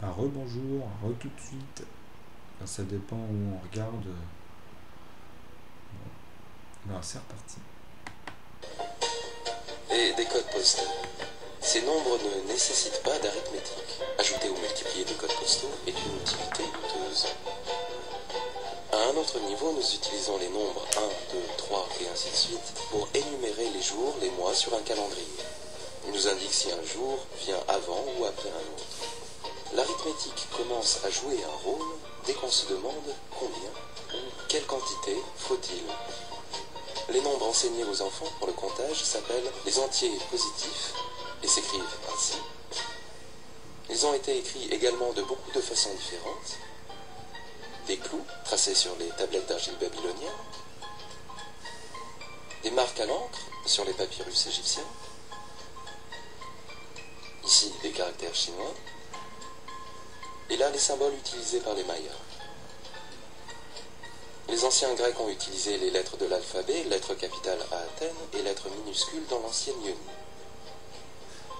Rebonjour, tout de suite. Enfin, ça dépend où on regarde. Bon, c'est reparti. Et des codes postaux. Ces nombres ne nécessitent pas d'arithmétique. Ajouter ou multiplier des codes postaux est une utilité douteuse. À un autre niveau, nous utilisons les nombres 1, 2, 3 et ainsi de suite pour énumérer les jours, les mois sur un calendrier. Il nous indique si un jour vient avant ou après un autre. L'arithmétique commence à jouer un rôle dès qu'on se demande combien ou quelle quantité faut-il. Les nombres enseignés aux enfants pour le comptage s'appellent les entiers positifs et s'écrivent ainsi. Ils ont été écrits également de beaucoup de façons différentes. Des clous tracés sur les tablettes d'argile babyloniennes, des marques à l'encre sur les papyrus égyptiens, ici des caractères chinois, et là les symboles utilisés par les Mayas. Les anciens Grecs ont utilisé les lettres de l'alphabet, lettres capitales à Athènes et lettres minuscules dans l'ancienne Ionie.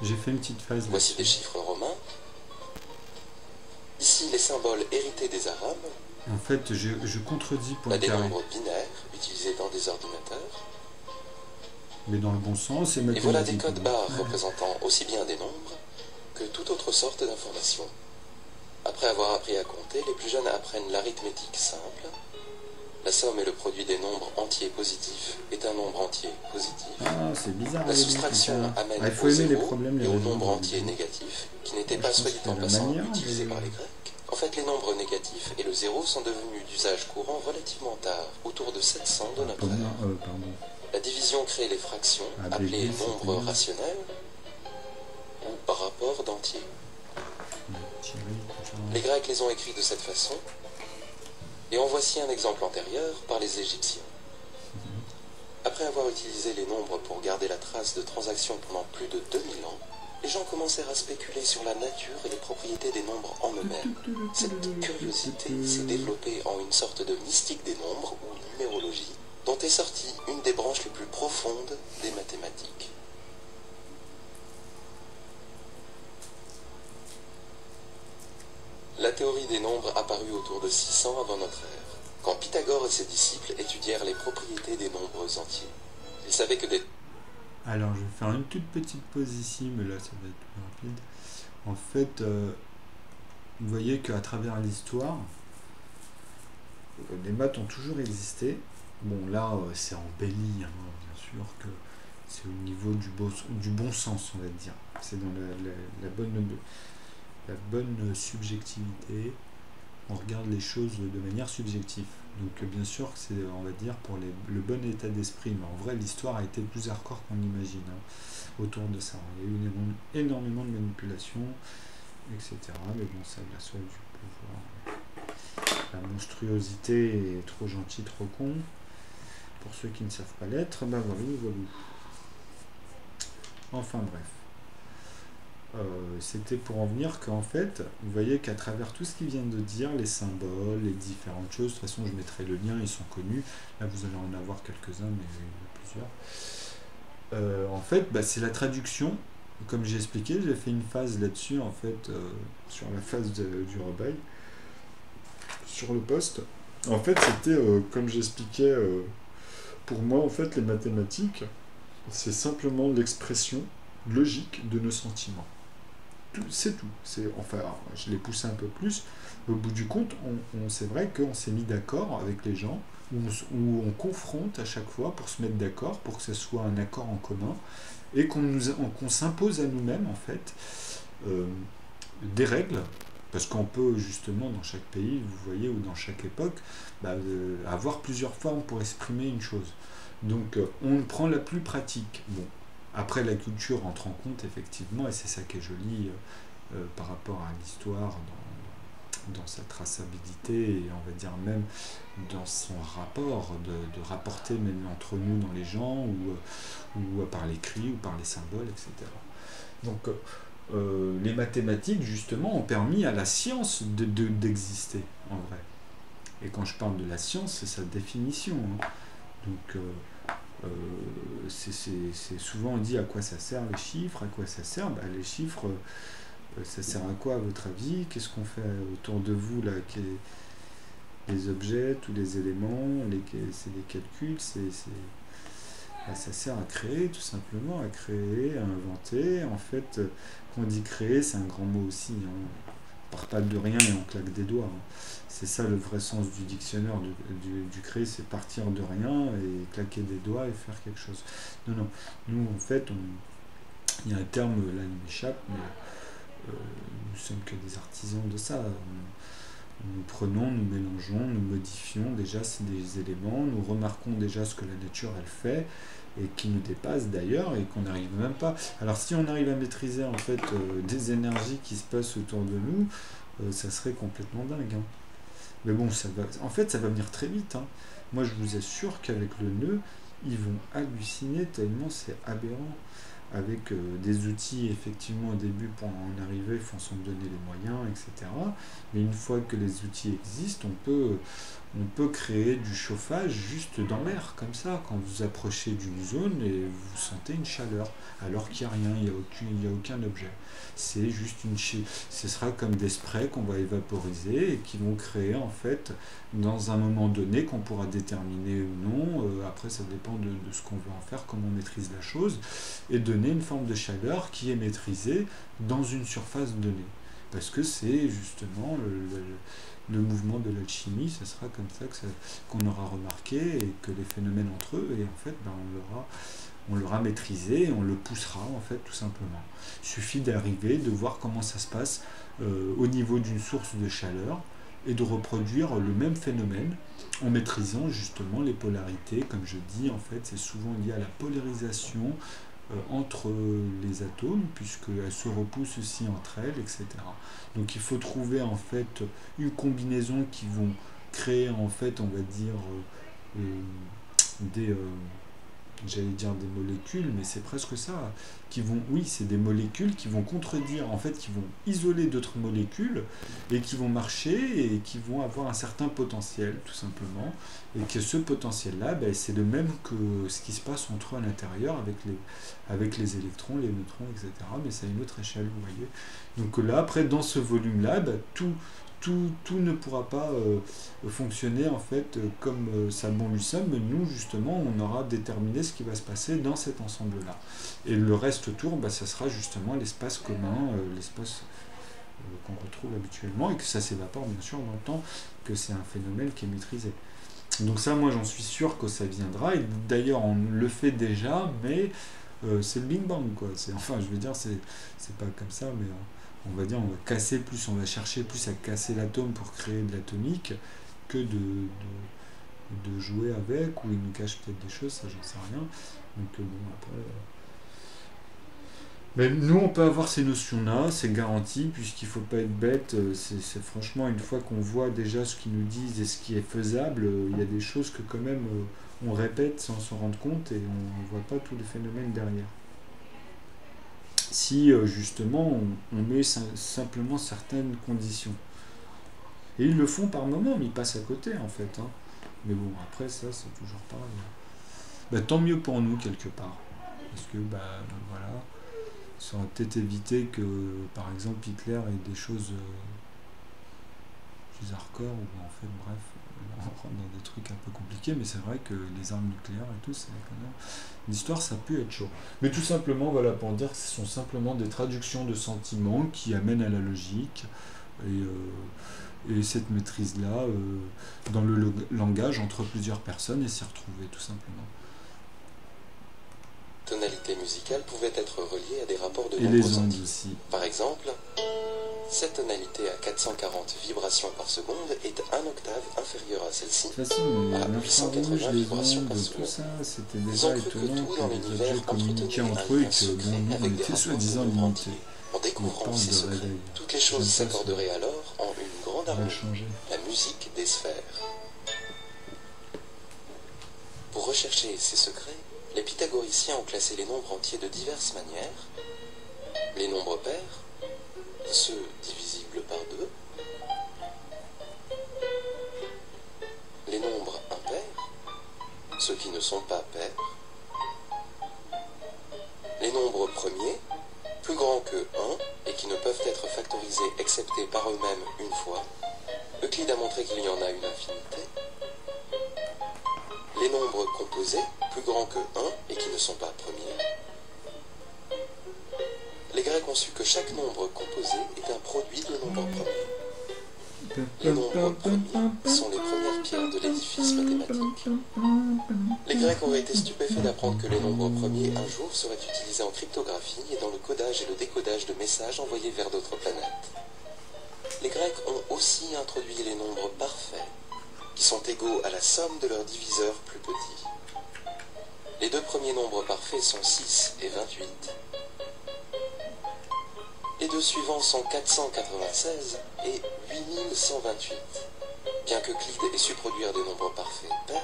J'ai fait une petite phase. Voici des chiffres romains. Ici les symboles hérités des Arabes. En fait, je contredis pour le Des carré. nombres binaires utilisés dans des ordinateurs. Mais dans le bon sens, c'est mathématique. Et voilà des codes barres représentant aussi bien des nombres que toute autre sorte d'information. Après avoir appris à compter, les plus jeunes apprennent l'arithmétique simple. La somme et le produit des nombres entiers positifs est un nombre entier positif. Ah, c'est bizarre. La soustraction amène il faut au aimer les zéro problèmes, et les au raisons. nombre entier négatif, qui n'était pas, soit dit en passant, utilisé par les Grecs. En fait, les nombres négatifs et le zéro sont devenus d'usage courant relativement tard, autour de 700 de notre ère. La division crée les fractions, appelées nombres rationnels ou rapports d'entiers. Les Grecs les ont écrits de cette façon, et en voici un exemple antérieur par les Égyptiens. Après avoir utilisé les nombres pour garder la trace de transactions pendant plus de 2000 ans, les gens commencèrent à spéculer sur la nature et les propriétés des nombres en eux-mêmes. Cette curiosité s'est développée en une sorte de mystique des nombres ou numérologie, dont est sortie une des branches les plus profondes des mathématiques. La théorie des nombres apparut autour de 600 avant notre ère, quand Pythagore et ses disciples étudièrent les propriétés des nombres entiers. Ils savaient que des... Alors, je vais faire une toute petite pause ici, mais là, ça va être plus rapide. En fait, vous voyez qu'à travers l'histoire, les maths ont toujours existé. Bon, là, c'est embelli, hein, bien sûr, que c'est au niveau du bon sens, on va dire. C'est dans la bonne subjectivité. On regarde les choses de manière subjective. Donc bien sûr, c'est, on va dire, pour le bon état d'esprit. Mais en vrai, l'histoire a été plus hardcore qu'on l'imagine autour de ça. Il y a eu énormément de manipulations, etc. Mais bon, ça a la soif du pouvoir. La monstruosité est trop gentil, trop con. Pour ceux qui ne savent pas l'être, bah voilà, voilà. Enfin bref. C'était pour en venir qu'en fait, vous voyez qu'à travers tout ce qu'ils viennent de dire, les symboles, les différentes choses, de toute façon je mettrai le lien, ils sont connus, là vous allez en avoir quelques-uns, mais il y en a plusieurs. En fait, bah, c'est la traduction, comme j'ai expliqué, j'ai fait une phase là-dessus, en fait, sur la phase du rebail, sur le poste. En fait, c'était, comme j'expliquais, pour moi, en fait, les mathématiques, c'est simplement l'expression logique de nos sentiments. C'est tout. Enfin, je l'ai poussé un peu plus. Au bout du compte, c'est vrai qu'on s'est mis d'accord avec les gens, où on confronte à chaque fois pour se mettre d'accord, pour que ce soit un accord en commun, et qu'on s'impose à nous-mêmes, en fait, des règles, parce qu'on peut justement, dans chaque pays, vous voyez, ou dans chaque époque, avoir plusieurs formes pour exprimer une chose. Donc, on prend la plus pratique. Bon. Après, la culture entre en compte, effectivement, et c'est ça qui est joli par rapport à l'histoire, dans sa traçabilité, et on va dire même dans son rapport, de rapporter même entre nous dans les gens, ou par l'écrit, ou par les symboles, etc. Donc, les mathématiques, justement, ont permis à la science d'exister, en vrai. Et quand je parle de la science, c'est sa définition. Hein. Donc, c'est souvent on dit à quoi ça sert les chiffres, à quoi ça sert, les chiffres, Ça sert à quoi à votre avis? Qu'est-ce qu'on fait autour de vous là, les objets, tous les éléments, c'est des calculs, ça sert à créer tout simplement, à créer, à inventer. En fait, quand on dit créer, c'est un grand mot aussi, hein. On part pas de rien et on claque des doigts, hein. C'est ça le vrai sens du dictionnaire du créer, c'est partir de rien et claquer des doigts et faire quelque chose. Non, non. Nous, en fait, il y a un terme, là, il m'échappe, mais nous sommes que des artisans de ça. Nous prenons, nous mélangeons, nous modifions déjà des éléments, nous remarquons déjà ce que la nature elle fait et qui nous dépasse d'ailleurs et qu'on n'arrive même pas. Alors si on arrive à maîtriser en fait des énergies qui se passent autour de nous, ça serait complètement dingue, hein. Mais bon, en fait ça va venir très vite, hein. Moi je vous assure qu'avec le nœud, ils vont halluciner tellement c'est aberrant. Avec des outils effectivement au début pour en arriver, il faut s'en donner les moyens, etc. Mais une fois que les outils existent, on peut créer du chauffage juste dans l'air, comme ça, quand vous approchez d'une zone et vous sentez une chaleur, alors qu'il n'y a rien, il n'y a aucun objet. C'est juste ce sera comme des sprays qu'on va évaporiser et qui vont créer en fait, dans un moment donné, qu'on pourra déterminer ou non, après ça dépend de ce qu'on veut en faire, comment on maîtrise la chose, et donner une forme de chaleur qui est maîtrisée dans une surface donnée. Parce que c'est justement le mouvement de l'alchimie, ce sera comme ça qu'on aura remarqué et que les phénomènes entre eux, et en fait ben, on l'aura maîtrisé et on le poussera en fait tout simplement. Il suffit d'arriver, de voir comment ça se passe au niveau d'une source de chaleur et de reproduire le même phénomène en maîtrisant justement les polarités. Comme je dis, en fait, c'est souvent lié à la polarisation entre les atomes, puisqu'elles se repoussent aussi entre elles, etc. Donc il faut trouver en fait une combinaison qui vont créer en fait, on va dire, des... j'allais dire des molécules, mais c'est presque ça, oui, c'est des molécules qui vont contredire, en fait, qui vont isoler d'autres molécules et qui vont marcher et qui vont avoir un certain potentiel, tout simplement, et que ce potentiel-là, ben, c'est le même que ce qui se passe entre eux à l'intérieur avec les électrons, les neutrons, etc., mais c'est à une autre échelle, vous voyez. Donc là, après, dans ce volume-là, ben, tout ne pourra pas fonctionner en fait comme ça bon lui semble, mais nous justement on aura déterminé ce qui va se passer dans cet ensemble là et le reste autour bah, ça sera justement l'espace commun, l'espace qu'on retrouve habituellement et que ça s'évapore bien sûr dans le temps, que c'est un phénomène qui est maîtrisé. Donc ça moi j'en suis sûr que ça viendra et d'ailleurs on le fait déjà, mais c'est le Big Bang quoi. Enfin je veux dire c'est pas comme ça, mais on va dire, on va chercher plus à casser l'atome pour créer de l'atomique que de jouer avec, ou il nous cache peut-être des choses, ça j'en sais rien. Donc bon, après... Mais nous, on peut avoir ces notions-là, c'est garanti, puisqu'il ne faut pas être bête. C'est franchement, une fois qu'on voit déjà ce qu'ils nous disent et ce qui est faisable, il y a des choses que quand même on répète sans s'en rendre compte et on ne voit pas tous les phénomènes derrière. Si justement on met simplement certaines conditions. Et ils le font par moment, mais ils passent à côté en fait, hein. Mais bon, après ça c'est toujours pareil. Bah, tant mieux pour nous quelque part. Parce que bah voilà, ça aurait peut-être évité que par exemple Hitler ait des choses plus hardcore, ou en fait bref, on rentre dans des trucs un peu compliqués, mais c'est vrai que les armes nucléaires et tout, c'est quand même... L'histoire, ça peut être chaud. Mais tout simplement, voilà, pour dire que ce sont simplement des traductions de sentiments qui amènent à la logique et cette maîtrise-là dans le langage entre plusieurs personnes et s'y retrouver, tout simplement. Tonalité musicale pouvait être reliée à des rapports de et nombre les ondes sentis. aussi. Par exemple, cette tonalité à 440 vibrations par seconde est 1 octave inférieure à celle-ci. De toute façon, à l'infrarouge, 880 les vibrations ondes, par tout seconde. ça, c'était Ils déjà ont cru que étonnant tout que dans les l'univers objets communiquaient entretenait entre un eux et lien que secret bon, nous, on avec des était rapports soi-disant de nombre limités. entiers. En découvrant portes ces de secrets, réveil. toutes les choses J'aime pas s'accorderaient alors en une grande ça va harmonie, changer. la musique des sphères. Pour rechercher ces secrets, les pythagoriciens ont classé les nombres entiers de diverses manières. Les nombres pairs, ceux divisibles par 2, les nombres impairs, ceux qui ne sont pas pairs, les nombres premiers, plus grands que 1 et qui qui ne peuvent être factorisés excepté par eux-mêmes une fois, Euclide a montré qu'il y en a une infinité. Les nombres composés, plus grands que 1 et qui ne sont pas premiers. Les Grecs ont su que chaque nombre composé est un produit de nombres premiers. Les nombres premiers sont les premières pierres de l'édifice mathématique. Les Grecs auraient été stupéfaits d'apprendre que les nombres premiers un jour seraient utilisés en cryptographie et dans le codage et le décodage de messages envoyés vers d'autres planètes. Les Grecs ont aussi introduit les nombres parfaits, qui sont égaux à la somme de leurs diviseurs plus petits. Les deux premiers nombres parfaits sont 6 et 28. Les deux suivants sont 496 et 8128. Bien qu'Euclide ait su produire des nombres parfaits pairs,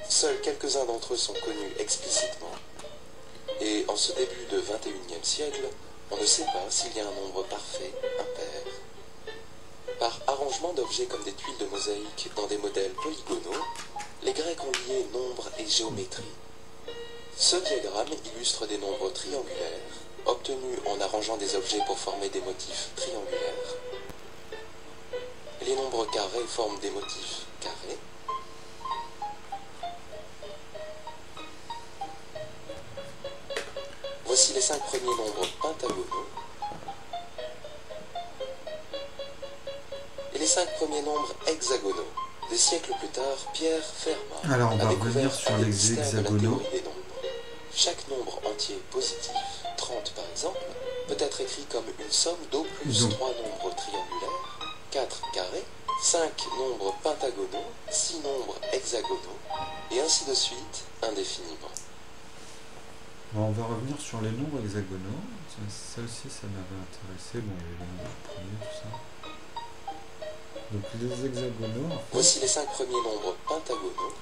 seuls quelques-uns d'entre eux sont connus explicitement. Et en ce début de XXIe siècle, on ne sait pas s'il y a un nombre parfait impair. Par arrangement d'objets comme des tuiles de mosaïque dans des modèles polygonaux, les Grecs ont lié nombre et géométrie. Ce diagramme illustre des nombres triangulaires, obtenus en arrangeant des objets pour former des motifs triangulaires. Les nombres carrés forment des motifs carrés. Voici les 5 premiers nombres pentagonaux. Et les 5 premiers nombres hexagonaux. Des siècles plus tard, Pierre Fermat Alors on va a découvert revenir sur un des les mystères de la hexagonaux. théorie des nombres. Chaque nombre entier positif, 30 par exemple, peut être écrit comme une somme d'au plus Donc. 3 nombres triangulaires, 4 carrés, 5 nombres pentagonaux, 6 nombres hexagonaux, et ainsi de suite, indéfiniment. Bon, on va revenir sur les nombres hexagonaux. Ça aussi, ça m'avait intéressé. Bon, il y avait les nombres premiers, tout ça. Donc les hexagonaux, en fait, Voici les 5 premiers nombres pentagonaux,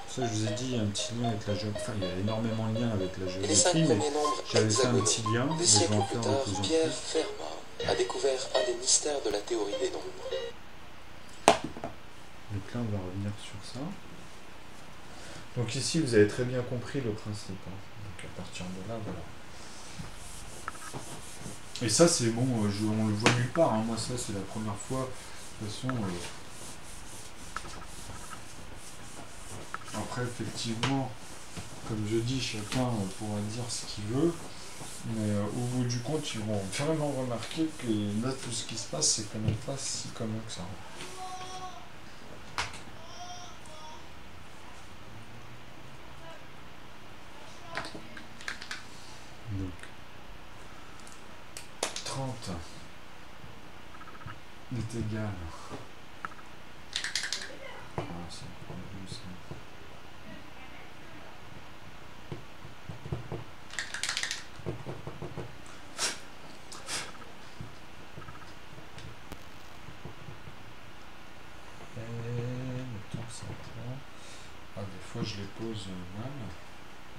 ça je vous ai dit, il y a un petit lien avec la géométrie. Enfin, il y a énormément de liens avec la et les 5 géométrie, mais premiers nombres j'avais fait un hexagonaux. petit lien, mais Des je vais siècles en plus faire de tard, plus en Pierre plus. Fermat a découvert un des mystères de la théorie des nombres. Donc là, on va revenir sur ça. Donc ici, vous avez très bien compris le principe. Hein. Donc à partir de là, voilà. Et ça, c'est bon, on le voit nulle part. Hein. Moi, ça, c'est la première fois. De toute façon, après, effectivement, comme je dis, chacun pourra dire ce qu'il veut. Mais au bout du compte, ils vont vraiment remarquer que là, tout ce qui se passe, c'est quand même pas si commun que ça. Donc, 30 est égal. Ah, c'est pas bon, ça. Le temps que ça prend. Ah, des fois je les pose mal.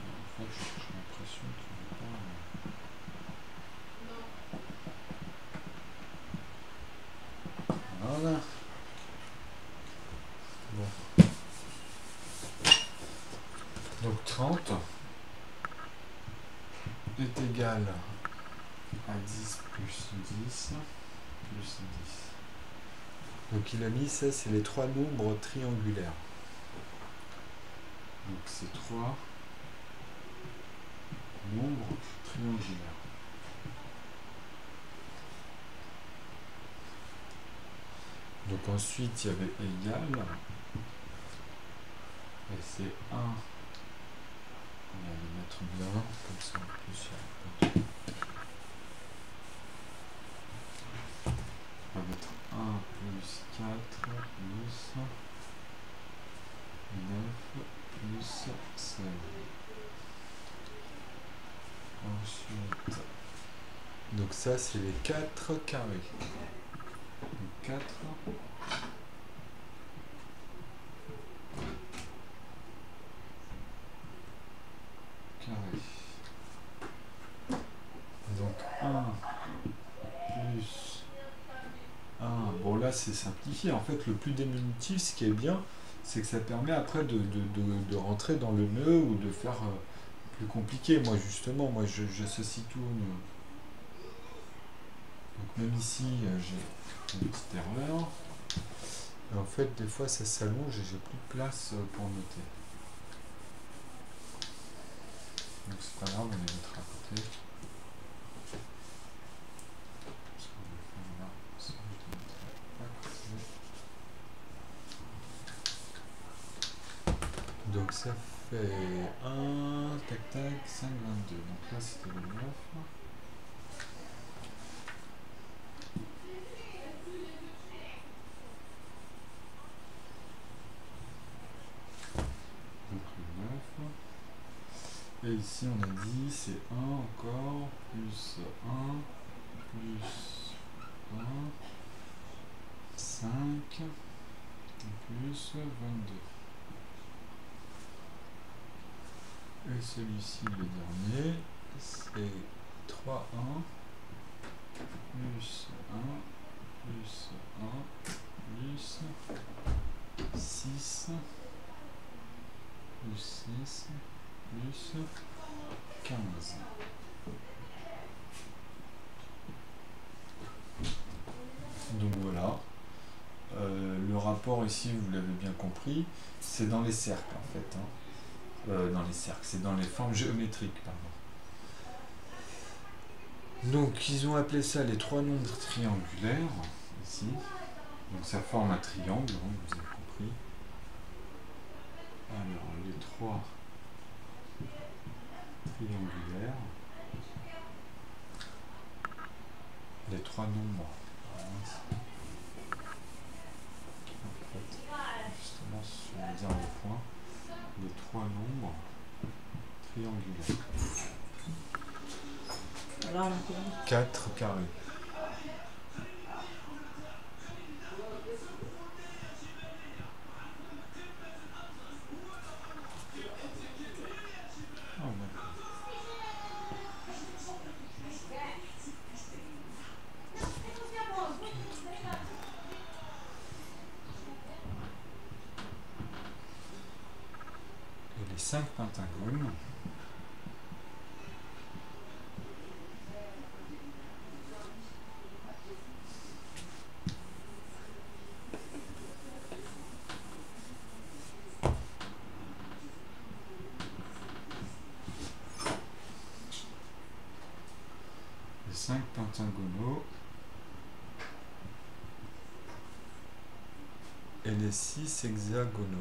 Des fois j'ai l'impression qu'il n'est pas. Voilà. Bon. Donc 30 est égal à 10 plus 10 plus 10. Donc il a mis ça, c'est les trois nombres triangulaires. Donc c'est trois nombres triangulaires. Donc ensuite il y avait égal. Et c'est 1. On va les mettre bien, comme ça en plus il y a pas de... On va mettre 1 plus 4 plus 9 plus 16. Ensuite, donc ça c'est les 4 carrés. Donc 4 carrés. Donc 1 plus 1. Bon là c'est simplifié. En fait le plus diminutif, ce qui est bien, c'est que ça permet après de rentrer dans le nœud ou de faire plus compliqué. Moi justement, j'associe tout. Donc même ici, j'ai une petite erreur. Et en fait, des fois, ça s'allonge et j'ai plus de place pour noter. Donc c'est pas grave, on les mettra à côté. Donc ça fait 1, tac tac, 5, 22. Donc là c'était le 9. Donc le 9. Et ici on a dit c'est 1 encore, plus 1, plus 1, 5, plus 22. Et celui-ci, le dernier, c'est 3, 1, plus 1, plus 1, plus 6, plus 6, plus 15. Donc voilà. Le rapport ici, vous l'avez bien compris, c'est dans les cercles en fait. Dans les cercles, c'est dans les formes géométriques, pardon. Donc ils ont appelé ça les trois nombres triangulaires, ici. Donc ça forme un triangle, hein, vous avez compris. Alors les trois triangulaires, les trois nombres. En fait, justement, sur le dernier point, les trois nombres triangulaires. Alors, on a combien? 4 carrés. Oh, d'accord. Et les 5 pentagones. Les 5 pentagonaux et les 6 hexagonaux.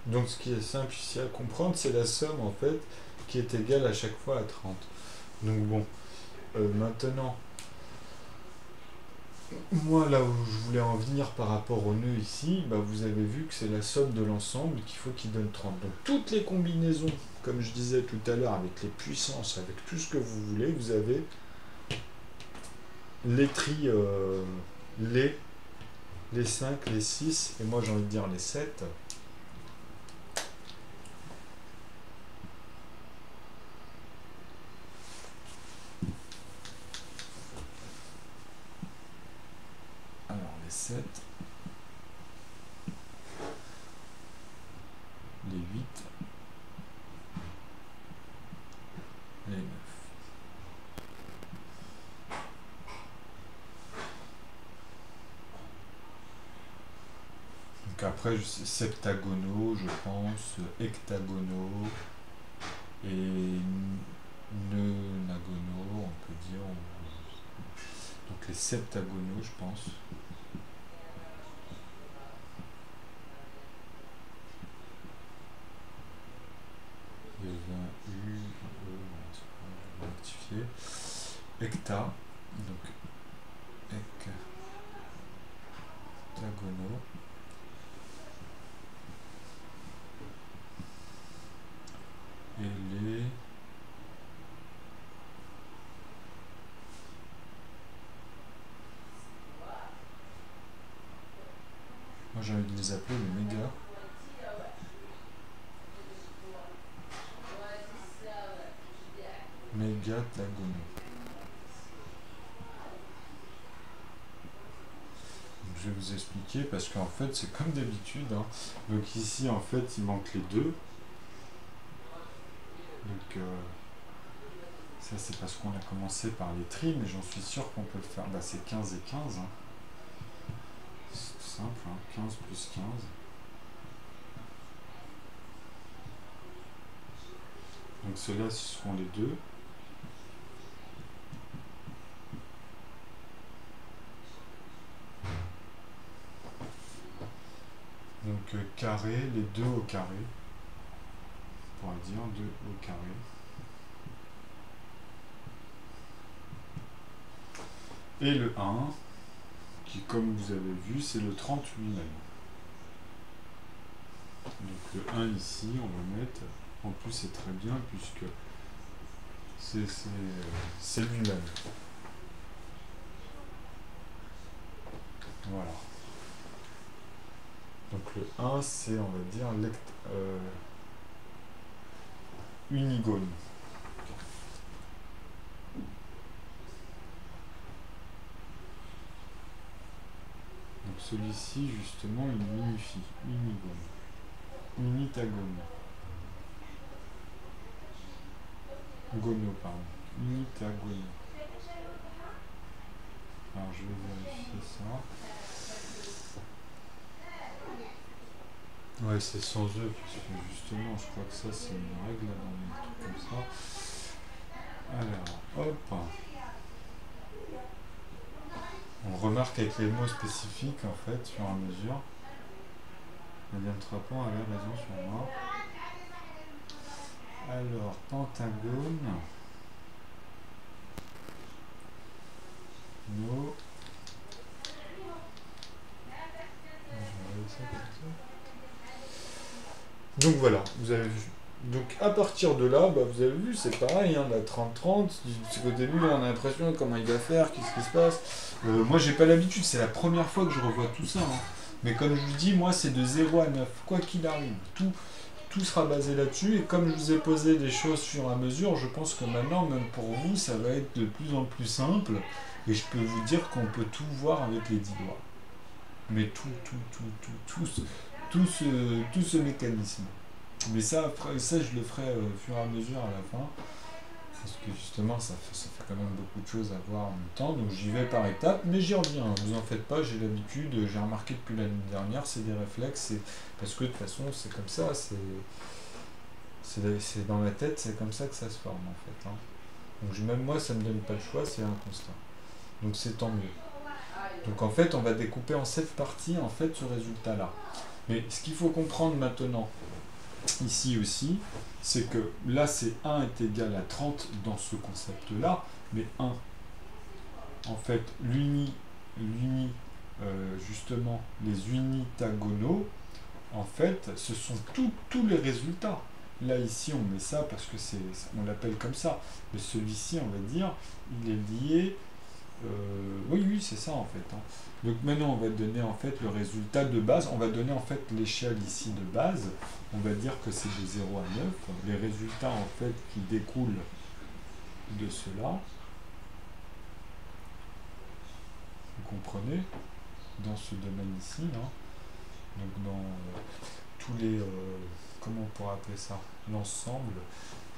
Donc ce qui est simple ici à comprendre, c'est la somme en fait qui est égale à chaque fois à 30. Donc bon, maintenant, moi là où je voulais en venir par rapport au nœud ici, bah, vous avez vu que c'est la somme de l'ensemble qu'il faut qu'il donne 30. Donc toutes les combinaisons, comme je disais tout à l'heure, avec les puissances, avec tout ce que vous voulez, vous avez les les 5, les 6, et moi j'ai envie de dire les 7. Alors les 7, les 8, les 9. Donc après, septagonaux, je pense, hectagonaux et neunagonaux, on peut dire. Donc les septagonaux, je pense. Il y a un U, un E, on va rectifier. Hecta, donc hectagonaux. Et les les appeler les méga. Mégatagonaux. Je vais vous expliquer parce qu'en fait c'est comme d'habitude. Hein. Donc ici en fait il manque les deux. Donc ça c'est parce qu'on a commencé par les tris, mais j'en suis sûr qu'on peut le faire. Bah, c'est 15 et 15. Hein. C'est tout simple, hein. 15 plus 15. Donc ceux-là ce seront les deux. Donc carré, les deux au carré. On pourrait dire 2 au carré. Et le 1, qui comme vous avez vu, c'est le 30 lui-même. Donc le 1 ici, on va mettre, en plus c'est très bien puisque c'est lui-même. Voilà. Donc le 1 c'est, on va dire, unigone. Donc celui-ci justement il unifie, unigone. Unitagone. Gono, pardon. Unitagone. Alors je vais vérifier ça. Ouais, c'est sans eux, parce que justement, je crois que ça, c'est une règle dans les trucs comme ça. Alors, hop. On remarque avec les mots spécifiques, en fait, sur un mesure. Madame Trapon avait raison sur moi. Alors, pentagone. No. Donc voilà, vous avez vu. Donc à partir de là, bah, vous avez vu, c'est pareil, hein, la 30-30, c'est qu'au début on a l'impression comment il va faire, qu'est-ce qui se passe. Moi j'ai pas l'habitude, c'est la première fois que je revois tout ça. Hein. Mais comme je vous dis, moi c'est de 0 à 9, quoi qu'il arrive. Tout sera basé là-dessus, et comme je vous ai posé des choses sur à mesure, je pense que maintenant, même pour vous, ça va être de plus en plus simple, et je peux vous dire qu'on peut tout voir avec les 10 doigts. Mais tout ce mécanisme. Mais ça, je le ferai au fur et à mesure à la fin. Parce que justement, ça fait quand même beaucoup de choses à voir en même temps. Donc j'y vais par étapes, mais j'y reviens. Vous en faites pas, j'ai l'habitude, j'ai remarqué depuis l'année dernière, c'est des réflexes. Parce que de toute façon, c'est comme ça. C'est dans la tête, c'est comme ça que ça se forme en fait. Hein. Donc même moi, ça ne me donne pas le choix, c'est un constat. Donc c'est tant mieux. Donc en fait, on va découper en 7 parties en fait ce résultat-là. Mais ce qu'il faut comprendre maintenant, ici aussi, c'est que là c'est 1 est égal à 30 dans ce concept-là, mais 1, en fait, justement, les unitagonaux, en fait, ce sont tous les résultats. Là, ici, on met ça parce que on l'appelle comme ça. Mais celui-ci, on va dire, il est lié... oui, c'est ça, en fait. Hein. Donc maintenant, on va donner, en fait, le résultat de base. On va donner, en fait, l'échelle ici de base. On va dire que c'est de 0 à 9. Les résultats, en fait, qui découlent de cela. Vous comprenez? Dans ce domaine ici, hein. Donc dans tous les... comment on pourrait appeler ça? L'ensemble.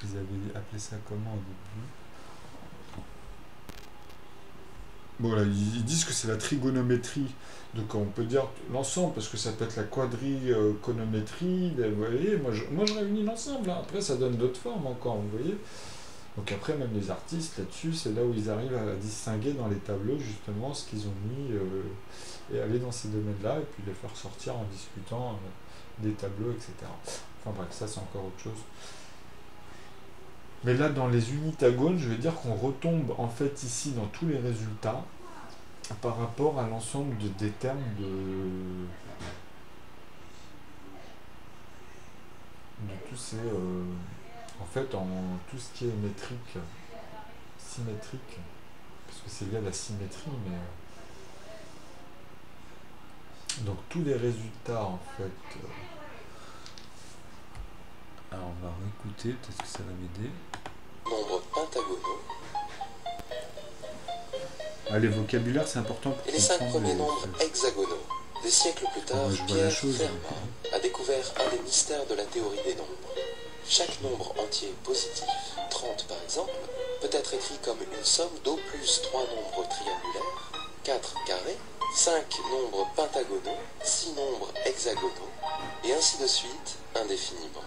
Vous avez appelé ça comment au début? Bon, là, ils disent que c'est la trigonométrie. Donc on peut dire l'ensemble, parce que ça peut être la quadrigonométrie. Vous voyez, moi je réunis l'ensemble. Hein. Après, ça donne d'autres formes encore, vous voyez. Donc après, même les artistes, là-dessus, c'est là où ils arrivent à distinguer dans les tableaux, justement, ce qu'ils ont mis, et aller dans ces domaines-là, et puis les faire sortir en discutant des tableaux, etc. Enfin bref, ça c'est encore autre chose. Mais là, dans les unitagones, je veux dire qu'on retombe, en fait, ici, dans tous les résultats, par rapport à l'ensemble des termes de tous ces... en fait, en tout ce qui est métrique, symétrique, parce que c'est lié à la symétrie, mais Donc tous les résultats en fait. Alors on va réécouter, peut-être que ça va m'aider. Nombres pentagonaux. Les vocabulaires c'est important pour Et les 5 comprendre premiers nombres hexagonaux. Des siècles plus tard, Pierre Fermat a découvert un des mystères de la théorie des nombres. Chaque nombre entier positif, 30 par exemple, peut être écrit comme une somme d'au plus 3 nombres triangulaires, 4 carrés, 5 nombres pentagonaux, 6 nombres hexagonaux, et ainsi de suite, indéfiniment.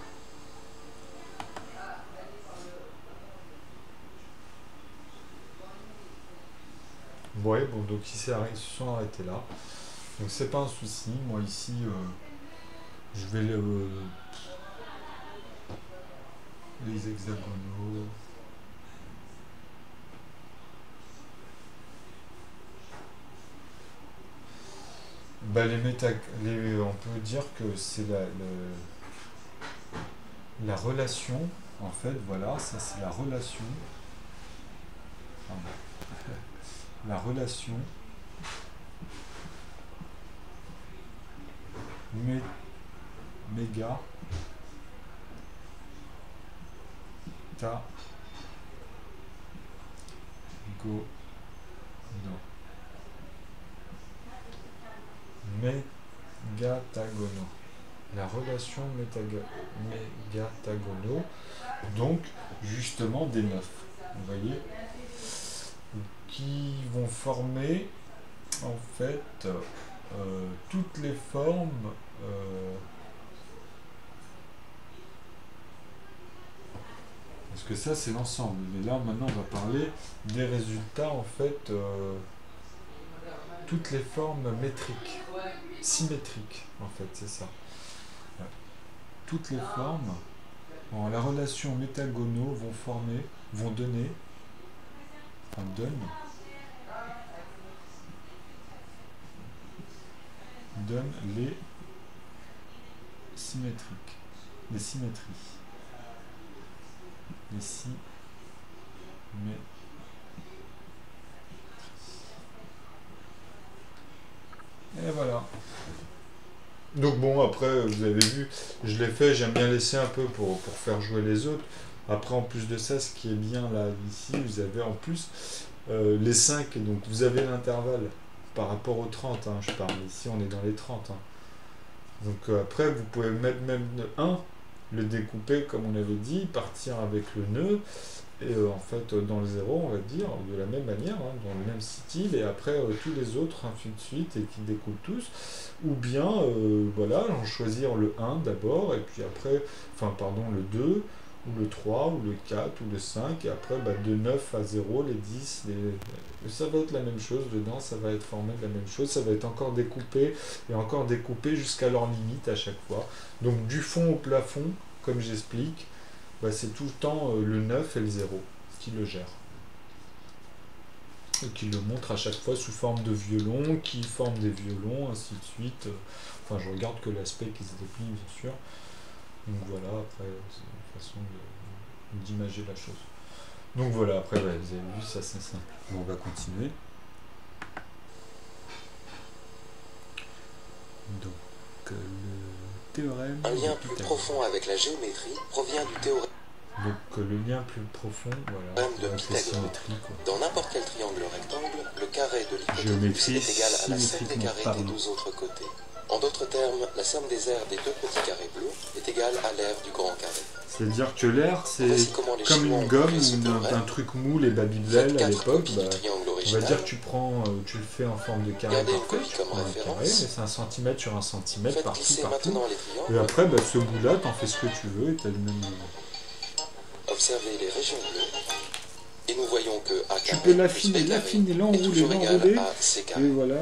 Ouais, bon, donc ils se sont arrêtés là. Donc c'est pas un souci. Moi ici, je vais les hexagonaux. Bah, on peut dire que c'est la relation. En fait, voilà, ça c'est la relation. Pardon. La relation méga ta go no mégatagono, la relation mégatagono, donc justement des neufs, vous voyez, qui vont former en fait toutes les formes parce que ça c'est l'ensemble, mais là maintenant on va parler des résultats en fait toutes les formes métriques, symétriques en fait, c'est ça. Toutes les formes en la relation métagonaux vont donner donne les symétriques, les symétries, les symétries. Et voilà. Donc bon, après, vous avez vu, je l'ai fait, j'aime bien laisser un peu pour faire jouer les autres. Après, en plus de ça, ce qui est bien là, ici, vous avez en plus les 5, donc vous avez l'intervalle par rapport aux 30, hein, je parle. Ici, on est dans les 30. Hein. Donc après, vous pouvez mettre même 1, le découper comme on avait dit, partir avec le nœud, et en fait dans le 0, on va dire, de la même manière, hein, dans le même style, et après tous les autres, ainsi de suite, et qui découlent tous, ou bien, voilà, en choisir le 1 d'abord, et puis après, enfin pardon, le 2, ou le 3, ou le 4, ou le 5, et après de 9 à 0, les 10, ça va être la même chose dedans, ça va être formé de la même chose, ça va être encore découpé, et encore découpé jusqu'à leur limite à chaque fois. Donc du fond au plafond, comme j'explique, c'est tout le temps le 9 et le 0 qui le gèrent. Et qui le montre à chaque fois sous forme de violon, qui forme des violons, ainsi de suite. Enfin, je regarde que l'aspect qui se déplie, bien sûr. Donc voilà, après, c'est une façon d'imager la chose. Donc voilà, après, vous avez vu, ça c'est simple. Bon, on va continuer. Donc, le théorème... Un lien plus profond avec la géométrie provient du théorème Donc le lien plus profond, voilà, de Pythagore. Dans n'importe quel triangle rectangle, le carré de l'hypoténuse est égal à la somme des carrés des 12 autres côtés. En d'autres termes, la somme des aires des deux petits carrés bleus est égale à l'aire du grand carré. C'est-à-dire que l'air, c'est comme une gomme ou un truc mou, les Babybel à l'époque. On va dire que tu le fais en forme de carré parfait, tu prends un carré, mais c'est 1 cm sur 1 cm partout. Et après, ce bout-là, t'en fais ce que tu veux et t'as le même niveau. Observez les régions bleues. Et nous voyons que A tu peux l'affiner, l'enrouler, et voilà.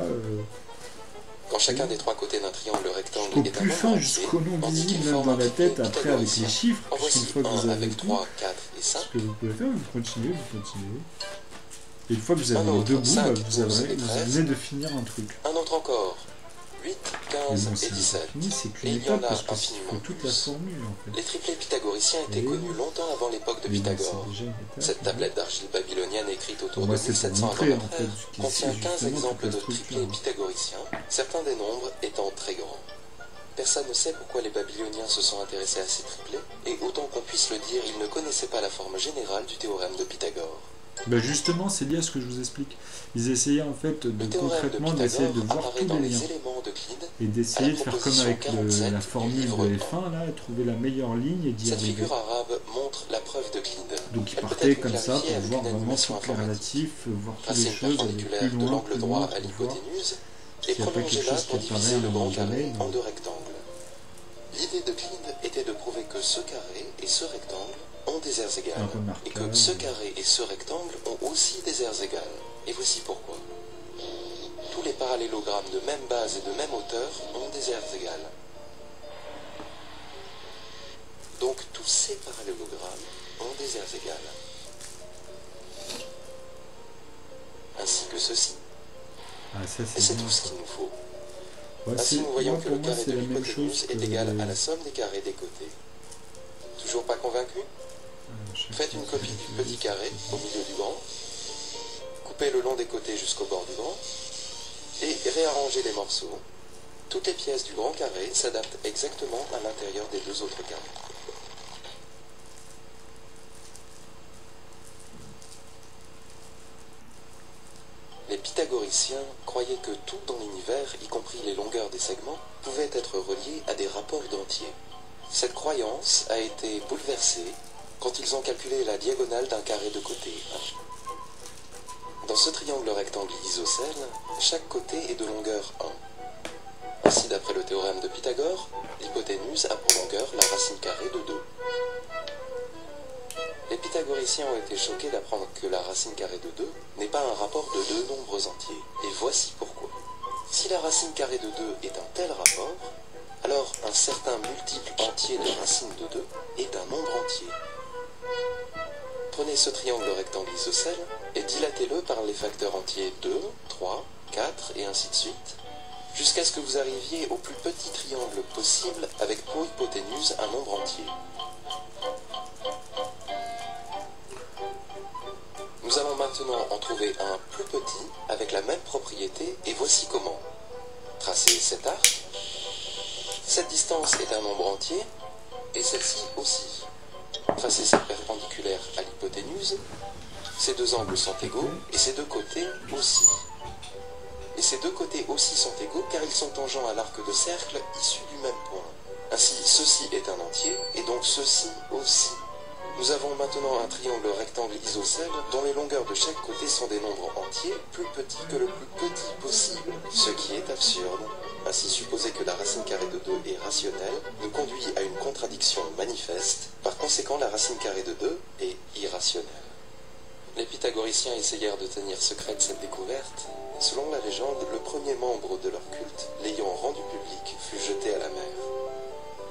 Quand chacun des 3 côtés d'un triangle rectangle est plus fin jusqu'au nom visible dans la tête, après avec les chiffres, puisqu'une fois que vous avez tout, 3, 4 et 5. Ce que vous pouvez faire, vous continuez. Et une fois que vous avez les deux bouts, vous venez de finir un truc. Un autre encore. 8, 15 bon, et c'est 17. fini, c'est Et qu'une il y en étape a parce qu'il faut infiniment toute la plus. formule en fait. Les triplés pythagoriciens étaient Et connus longtemps avant l'époque de mais bon, c'est Pythagore. déjà une étape. Cette tablette d'argile babylonienne écrite Bon, autour de moi, c'est pour 1700 avant montrer en notre fait ère ce qui contient c'est 15 justement toute exemples la de structure. triplés pythagoriciens, certains des nombres étant très grands. Personne ne sait pourquoi les Babyloniens se sont intéressés à ces triplés, et autant qu'on puisse le dire, ils ne connaissaient pas la forme générale du théorème de Pythagore. Ben justement, c'est lié à ce que je vous explique. Ils essayaient en fait Le de théorème de concrètement d'essayer de Pythagore voir apparaît tous dans les les liens éléments d'Euclide, et d'essayer de faire comme proposition avec 47 la du formule livre de F1 là, trouver la meilleure ligne et d'y Cette arriver. figure arabe montre la preuve d'Euclide. Donc ils Elle peut partaient être comme ça clarifiée pour avec voir une vraiment animation toutes les informatique. relatifs, voir toutes Tracez les une choses, aller perpendiculaire plus de loin, l'angle plus droit loin à pour voir l'hypoténuse et s'il n'y a pas quelque prolonger chose l'axe qui pour apparaît diviser à un le moment grand carré donné. en deux rectangles. L'idée d'Euclide était de prouver que ce carré et ce rectangle ont des aires égales, et que ce carré et ce rectangle ont aussi des aires égales. Et voici pourquoi. Tous les parallélogrammes de même base et de même hauteur ont des aires égales. Donc tous ces parallélogrammes ont des aires égales. Ainsi que ceci. Ah, ça, Et c'est bien, tout ce ça. qu'il nous faut. Ouais, Ainsi, nous voyons moi, que pour le moi, carré c'est de la même chose l'hypoténuse que est égal à la somme des carrés des côtés. Toujours pas convaincu? Faites une copie du petit carré au milieu du grand, coupez le long des côtés jusqu'au bord du grand, et réarrangez les morceaux. Toutes les pièces du grand carré s'adaptent exactement à l'intérieur des deux autres carrés. Les pythagoriciens croyaient que tout dans l'univers, y compris les longueurs des segments, pouvait être relié à des rapports d'entiers. Cette croyance a été bouleversée quand ils ont calculé la diagonale d'un carré de côté. Dans ce triangle rectangle isocèle, chaque côté est de longueur 1. Ainsi, d'après le théorème de Pythagore, l'hypoténuse a pour longueur la racine carrée de 2. Les pythagoriciens ont été choqués d'apprendre que la racine carrée de 2 n'est pas un rapport de deux nombres entiers. Et voici pourquoi. Si la racine carrée de 2 est un tel rapport, alors un certain multiple entier de racine de 2 est un nombre entier. Prenez ce triangle rectangle isocèle et dilatez-le par les facteurs entiers 2, 3, 4 et ainsi de suite, jusqu'à ce que vous arriviez au plus petit triangle possible avec pour hypoténuse un nombre entier. Nous allons maintenant en trouver un plus petit avec la même propriété et voici comment. Tracez cet arc. Cette distance est un nombre entier et celle-ci aussi. Tracez cette perpendiculaire à l'hypoténuse. Ces deux angles sont égaux et ces deux côtés aussi. Et ces deux côtés aussi sont égaux car ils sont tangents à l'arc de cercle issu du même point. Ainsi, ceci est un entier et donc ceci aussi. Nous avons maintenant un triangle rectangle isocèle dont les longueurs de chaque côté sont des nombres entiers plus petits que le plus petit possible, ce qui est absurde. Ainsi, supposer que la racine carrée de 2 est rationnelle nous conduit à une contradiction manifeste. Par conséquent, la racine carrée de 2 est irrationnelle. Les pythagoriciens essayèrent de tenir secrète cette découverte. Selon la légende, le premier membre de leur culte, l'ayant rendu public, fut jeté à la mer.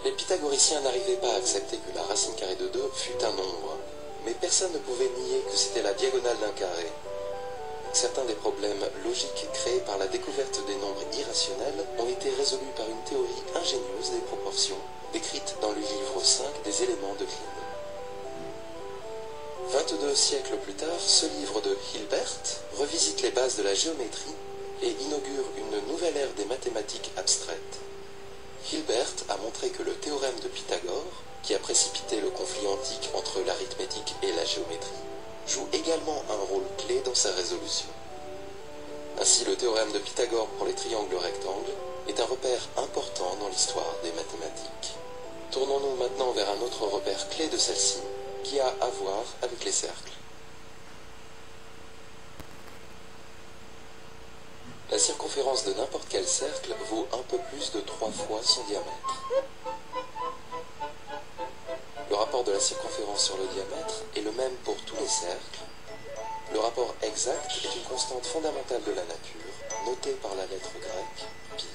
Les pythagoriciens n'arrivaient pas à accepter que la racine carrée de 2 fût un nombre, mais personne ne pouvait nier que c'était la diagonale d'un carré. Certains des problèmes logiques créés par la découverte des nombres irrationnels ont été résolus par une théorie ingénieuse des proportions, décrite dans le livre 5 des éléments d'Euclide. 22 siècles plus tard, ce livre de Hilbert revisite les bases de la géométrie et inaugure une nouvelle ère des mathématiques abstraites. Hilbert a montré que le théorème de Pythagore, qui a précipité le conflit antique entre l'arithmétique et la géométrie, joue également un rôle clé dans sa résolution. Ainsi, le théorème de Pythagore pour les triangles rectangles est un repère important dans l'histoire des mathématiques. Tournons-nous maintenant vers un autre repère clé de celle-ci, qui a à voir avec les cercles. La circonférence de n'importe quel cercle vaut un peu plus de 3 fois son diamètre. Le rapport de la circonférence sur le diamètre est le même pour tous les cercles. Le rapport exact est une constante fondamentale de la nature, notée par la lettre grecque pi.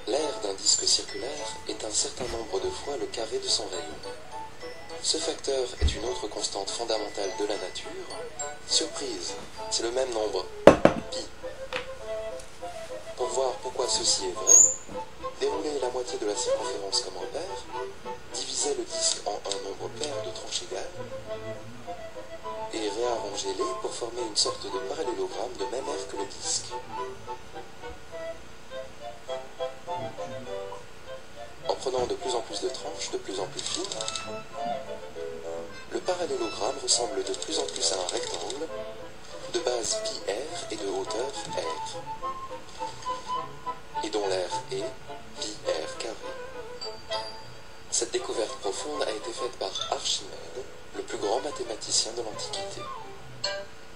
L'aire d'un disque circulaire est un certain nombre de fois le carré de son rayon. Ce facteur est une autre constante fondamentale de la nature. Surprise, c'est le même nombre pi. Pour voir pourquoi ceci est vrai, Déroulez la moitié de la circonférence comme repère. Divisez le disque en un nombre pair de tranches égales. Et réarrangez-les pour former une sorte de parallélogramme de même aire que le disque. En prenant de plus en plus de tranches, de plus en plus fines, le parallélogramme ressemble de plus en plus à un rectangle, de base πr et de hauteur r, et dont l'aire est πr carré. Cette découverte profonde a été faite par Archimède, le plus grand mathématicien de l'Antiquité.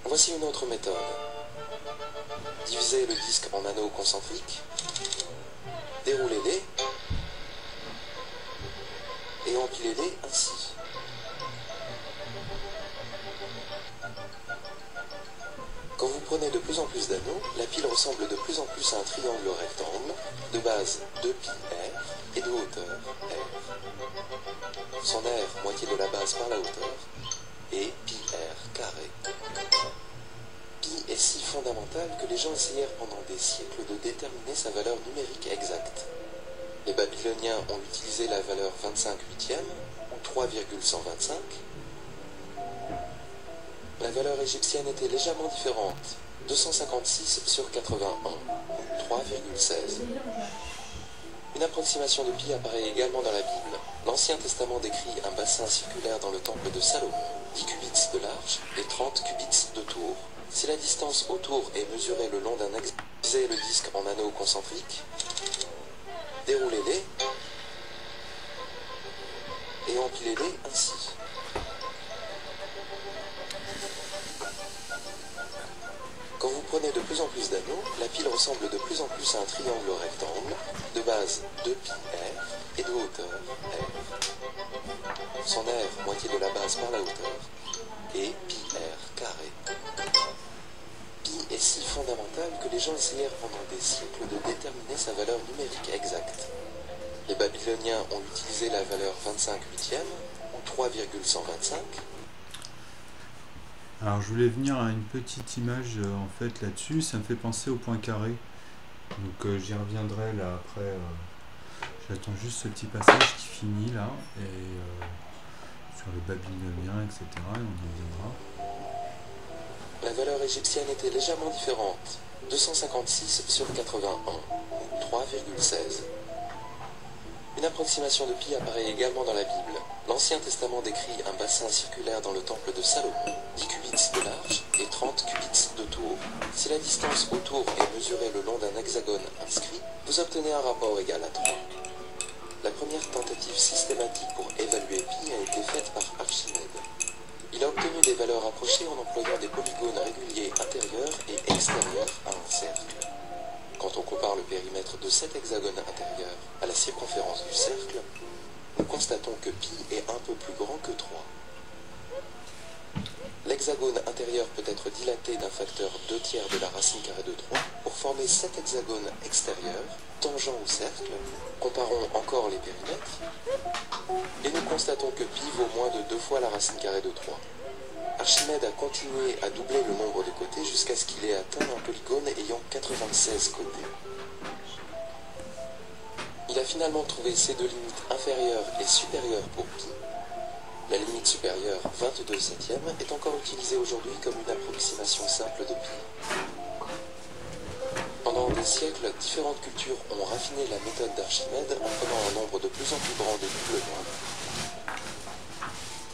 Voici une autre méthode. Divisez le disque en anneaux concentriques, déroulez-les et empilez-les ainsi. Quand vous prenez de plus en plus d'anneaux, la pile ressemble de plus en plus à un triangle rectangle, de base 2πr et de hauteur r. Son aire, moitié de la base par la hauteur, est πr carré. Pi est si fondamental que les gens essayèrent pendant des siècles de déterminer sa valeur numérique exacte. Les Babyloniens ont utilisé la valeur 25/8 ou 3,125. La valeur égyptienne était légèrement différente, 256/81, 3,16. Une approximation de pi apparaît également dans la Bible. L'Ancien Testament décrit un bassin circulaire dans le temple de Salomon, 10 cubits de large et 30 cubits de tour. Si la distance autour est mesurée le long d'un axe, divisez le disque en anneaux concentriques, déroulez-les et empilez-les ainsi. Quand vous prenez de plus en plus d'anneaux, la pile ressemble de plus en plus à un triangle rectangle, de base 2πr et de hauteur r. Son aire, moitié de la base par la hauteur, est πr carré. Pi est si fondamental que les gens essayèrent pendant des siècles de déterminer sa valeur numérique exacte. Les Babyloniens ont utilisé la valeur 25/8 ou 3,125. Alors je voulais venir à une petite image en fait là-dessus, ça me fait penser au point carré. Donc j'y reviendrai là après. J'attends juste ce petit passage qui finit là, et sur les Babyloniens, etc. Et on y reviendra. La valeur égyptienne était légèrement différente, 256/81, ou 3,16. Une approximation de pi apparaît également dans la Bible. L'Ancien Testament décrit un bassin circulaire dans le temple de Salomon, 10 cubits de large et 30 cubits de tour. Si la distance autour est mesurée le long d'un hexagone inscrit, vous obtenez un rapport égal à 3. La première tentative systématique pour évaluer pi a été faite par Archimède. Il a obtenu des valeurs approchées en employant des polygones réguliers intérieurs et extérieurs à un cercle. Quand on compare le périmètre de cet hexagone intérieur à la circonférence du cercle, nous constatons que pi est un peu plus grand que 3. L'hexagone intérieur peut être dilaté d'un facteur 2/3 de la racine carrée de 3 pour former cet hexagone extérieur, tangent au cercle. Comparons encore les périmètres, et nous constatons que pi vaut moins de 2 fois la racine carrée de 3. Archimède a continué à doubler le nombre de côtés jusqu'à ce qu'il ait atteint un polygone ayant 96 côtés. Il a finalement trouvé ces deux limites inférieures et supérieures pour pi. La limite supérieure, 22/7, est encore utilisée aujourd'hui comme une approximation simple de pi. Pendant des siècles, différentes cultures ont raffiné la méthode d'Archimède en prenant un nombre de plus en plus grand de doublements.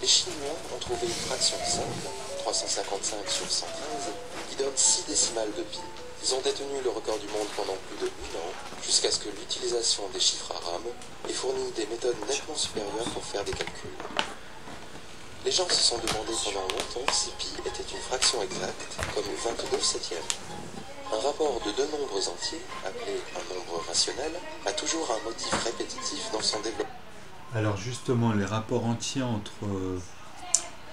Les Chinois ont trouvé une fraction simple, 355/113, qui donne 6 décimales de pi. Ils ont détenu le record du monde pendant plus de 1000 ans, jusqu'à ce que l'utilisation des chiffres arabes ait fourni des méthodes nettement supérieures pour faire des calculs. Les gens se sont demandé pendant longtemps si pi était une fraction exacte, comme 22/7. Un rapport de deux nombres entiers, appelé un nombre rationnel, a toujours un motif répétitif dans son développement. Alors justement, les rapports entiers entre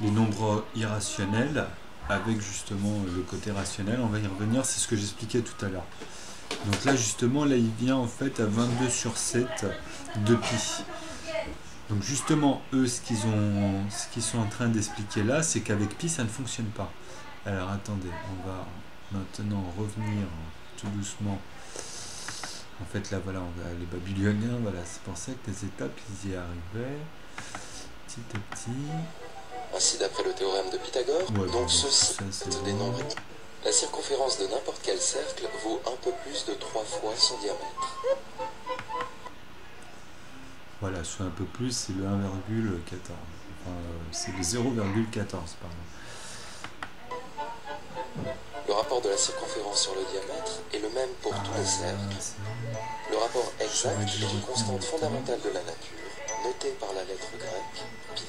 les nombres irrationnels avec justement le côté rationnel, on va y revenir, c'est ce que j'expliquais tout à l'heure. Donc là justement, là il vient en fait à 22/7 de pi. Donc justement, eux, ce qu'ils sont en train d'expliquer là, c'est qu'avec pi, ça ne fonctionne pas. Alors attendez, on va maintenant revenir tout doucement En fait, là, voilà, les Babyloniens, voilà, c'est pour ça que les étapes, ils y arrivaient petit à petit. Ainsi, d'après le théorème de Pythagore, Ouais, donc bon, ceci c'est des bon. nombres. La circonférence de n'importe quel cercle vaut un peu plus de 3 fois son diamètre. Voilà, soit un peu plus, c'est le 1,14. Enfin, c'est le 0,14, pardon. Le rapport de la circonférence sur le diamètre est le même pour tous les cercles. Le rapport exact est une constante fondamentale de la nature, notée par la lettre grecque pi.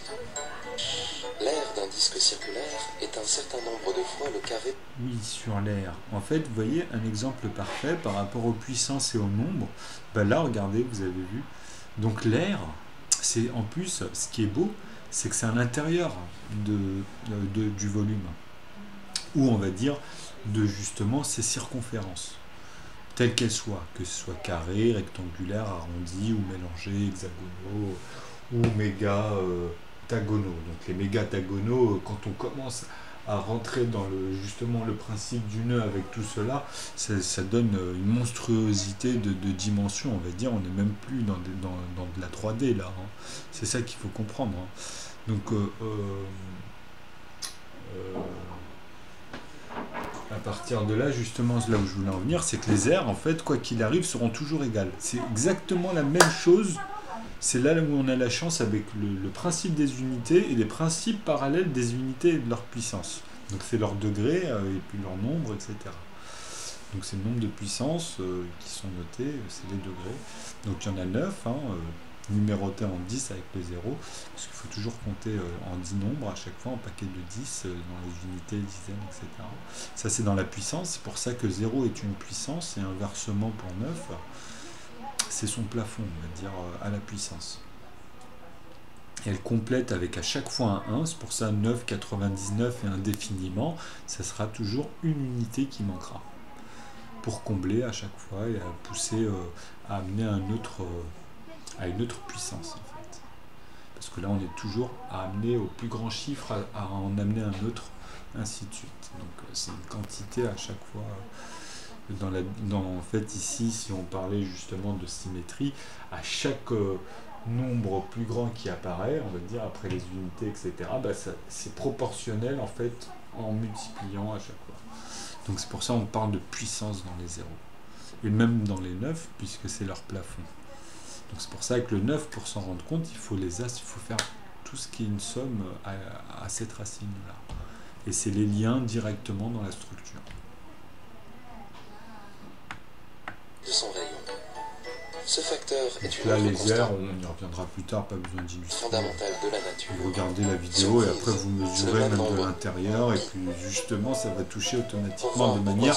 L'aire d'un disque circulaire est un certain nombre de fois le carré. Oui, sur l'air. En fait, vous voyez un exemple parfait par rapport aux puissances et aux nombres. Ben là, regardez, vous avez vu. Donc l'air, c'est en plus, ce qui est beau, c'est que c'est à l'intérieur du volume. Ou on va dire de justement ces circonférences, telles qu'elles soient, que ce soit carré, rectangulaire, arrondi ou mélangé, hexagonaux ou méga-tagonaux. Donc les méga-tagonaux, quand on commence à rentrer dans justement le principe du nœud avec tout cela, ça donne une monstruosité de dimension, on va dire. On n'est même plus dans de la 3D là. Hein. C'est ça qu'il faut comprendre. Hein. Donc à partir de là, justement, là où je voulais en venir, c'est que les aires, en fait, quoi qu'il arrive, seront toujours égales. C'est exactement la même chose. C'est là où on a la chance avec le principe des unités et les principes parallèles des unités et de leur puissance. Donc c'est leur degré et puis leur nombre, etc. Donc c'est le nombre de puissances qui sont notés, c'est les degrés. Donc il y en a 9, hein, numérotés en 10 avec le 0, parce qu'il faut toujours compter en 10 nombres à chaque fois, en paquet de 10, dans les unités, dizaines, etc. Ça c'est dans la puissance, c'est pour ça que 0 est une puissance, et inversement pour 9, c'est son plafond, on va dire, à la puissance. Et elle complète avec à chaque fois un 1, c'est pour ça 9, 99 et indéfiniment, ça sera toujours une unité qui manquera. Pour combler à chaque fois et à pousser, à amener à une autre puissance en fait. Parce que là on est toujours à amener au plus grand chiffre, à en amener un autre, ainsi de suite. Donc c'est une quantité à chaque fois. En fait ici, si on parlait justement de symétrie, à chaque nombre plus grand qui apparaît, on va dire après les unités, etc., c'est proportionnel en fait en multipliant à chaque fois. Donc c'est pour ça qu'on parle de puissance dans les zéros. Et même dans les 9, puisque c'est leur plafond. Donc c'est pour ça que le 9, pour s'en rendre compte, il faut faire tout ce qui est une somme à cette racine-là. Et c'est les liens directement dans la structure. De son rayon. Ce facteur est une là, autre les airs, constante on y reviendra plus tard, pas besoin d'illustrer. fondamentale de la nature. Vous regardez la vidéo et après vous mesurez même de l'intérieur et puis justement ça va toucher automatiquement de manière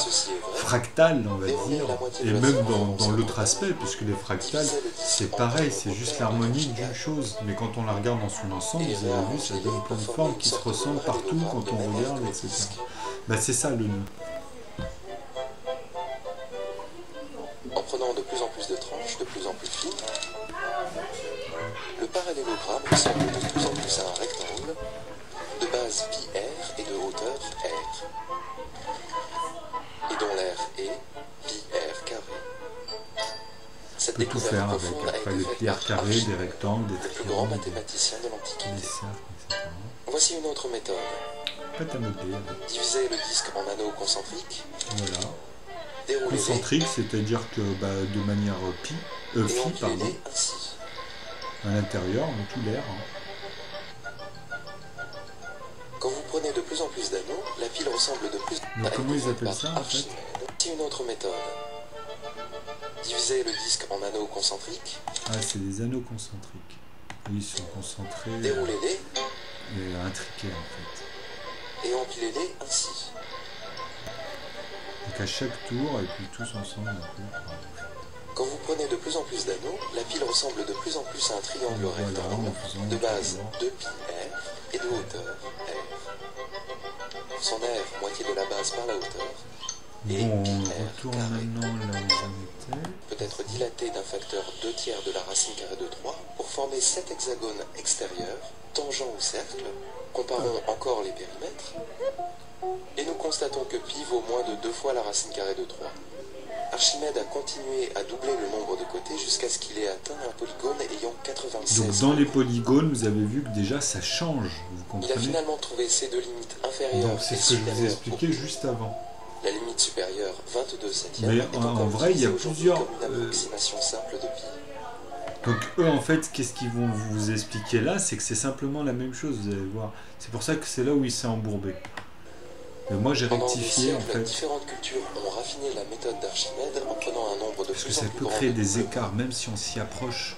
fractale, on va dire, et même dans l'autre aspect, puisque les fractales c'est pareil, c'est juste l'harmonique d'une chose, mais quand on la regarde dans son ensemble, vous avez vu, ça donne plein de formes qui se ressemblent partout quand on regarde, etc. C'est ça le nœud. En prenant de plus en plus de tranches, de plus en plus fines, le parallélogramme ressemble de plus en plus à un rectangle, de base pi r et de hauteur r, et dont l'aire est pi r carré. Cette On peut tout faire avec, après des pierres carrées, des rectangles, des le plus grand triangles, mathématicien de l'Antiquité. des cercles, etc. Voici une autre méthode. Pas à noter. Diviser le disque en anneaux concentriques, Voilà. dérouler Concentrique, c'est-à-dire que de manière phi, pardon, ainsi. à l'intérieur, dans tout l'air. Hein. Quand vous prenez de plus en plus d'anneaux, la pile ressemble de plus Donc comment ils appellent ça en fait? C'est une autre méthode. Diviser le disque en anneaux concentriques, Ah, c'est des anneaux concentriques. Oui, ils sont concentrés déroulez-les et intriqués en fait. et empilez-les ainsi. Donc à chaque tour, et puis tous ensemble un peu. Quand vous prenez de plus en plus d'anneaux, la pile ressemble de plus en plus à un triangle Voilà, rectangle en faisant de base toujours. 2 pi r et de hauteur r. Son aire, moitié de la base par la hauteur, et Bon, pi on r retourne carré maintenant là où j'en étais. peut être dilaté d'un facteur 2 tiers de la racine carrée de 3 pour former 7 hexagones extérieurs, tangents au cercle. Comparons encore les périmètres, et nous constatons que pi vaut moins de 2 fois la racine carrée de 3. Archimède a continué à doubler le nombre de côtés jusqu'à ce qu'il ait atteint un polygone ayant 96. Donc dans les polygones, vous avez vu que déjà ça change, vous Il a comprenez? finalement trouvé ces deux limites inférieures Donc c'est et ce que je vous ai supérieures. expliqué juste avant. La limite supérieure, 22 septièmes, Mais est en encore vrai, il y a utilisée aujourd'hui plusieurs, comme une approximation simple de pi. Donc eux en fait, qu'est-ce qu'ils vont vous expliquer là, c'est que c'est simplement la même chose, vous allez voir. C'est pour ça que c'est là où il s'est embourbé. Mais moi j'ai Pendant des rectifié en siècles, fait, différentes cultures ont raffiné la méthode d'Archimède en prenant un nombre de parce que plus ça en plus peut grand créer de des doublements. écarts, même si on s'y approche.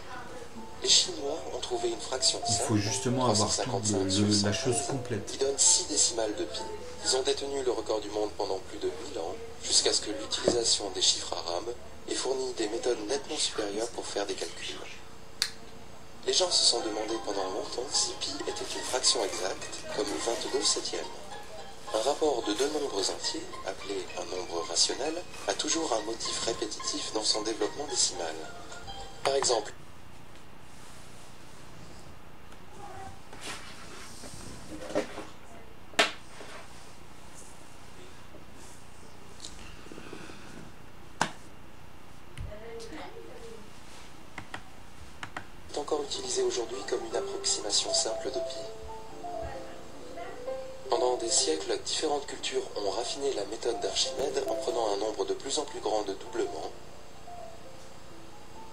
Les Chinois ont trouvé une fraction Il simple, faut justement avoir toute 355 sur la chose 113, complète. qui donne 6 décimales de pi. Ils ont détenu le record du monde pendant plus de 1000 ans, jusqu'à ce que l'utilisation des chiffres arabes ait fourni des méthodes nettement supérieures pour faire des calculs. Les gens se sont demandé pendant longtemps si pi était une fraction exacte, comme 22 septièmes. Un rapport de deux nombres entiers, appelé un nombre rationnel, a toujours un motif répétitif dans son développement décimal. Par exemple, est encore utilisé aujourd'hui comme une approximation simple de pi. Pendant des siècles, différentes cultures ont raffiné la méthode d'Archimède en prenant un nombre de plus en plus grand de doublements.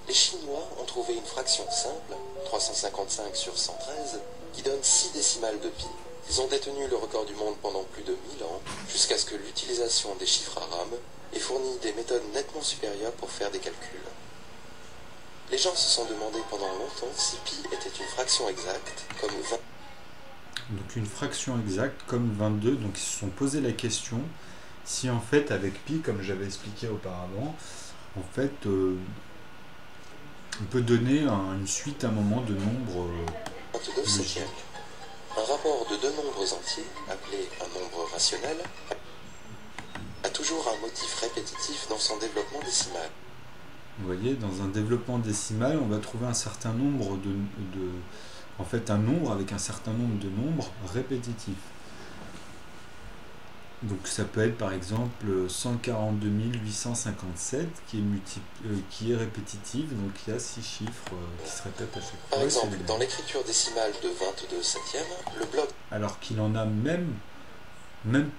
Les Chinois ont trouvé une fraction simple, 355 sur 113, qui donne 6 décimales de pi. Ils ont détenu le record du monde pendant plus de 1000 ans, jusqu'à ce que l'utilisation des chiffres arabes ait fourni des méthodes nettement supérieures pour faire des calculs. Les gens se sont demandé pendant longtemps si pi était une fraction exacte, comme 20. Donc une fraction exacte comme 22, donc ils se sont posé la question si en fait avec pi, comme j'avais expliqué auparavant, en fait on peut donner une suite à un moment de nombres 22 septièmes. Un rapport de deux nombres entiers, appelé un nombre rationnel, a toujours un motif répétitif dans son développement décimal. Vous voyez, dans un développement décimal, on va trouver un certain nombre en fait un nombre avec un certain nombre de nombres répétitifs. Donc ça peut être par exemple 142 857 qui est répétitif, donc il y a 6 chiffres qui se répètent à chaque fois. Par exemple, dans l'écriture décimale de 22 septièmes, le bloc... Alors qu'il en a même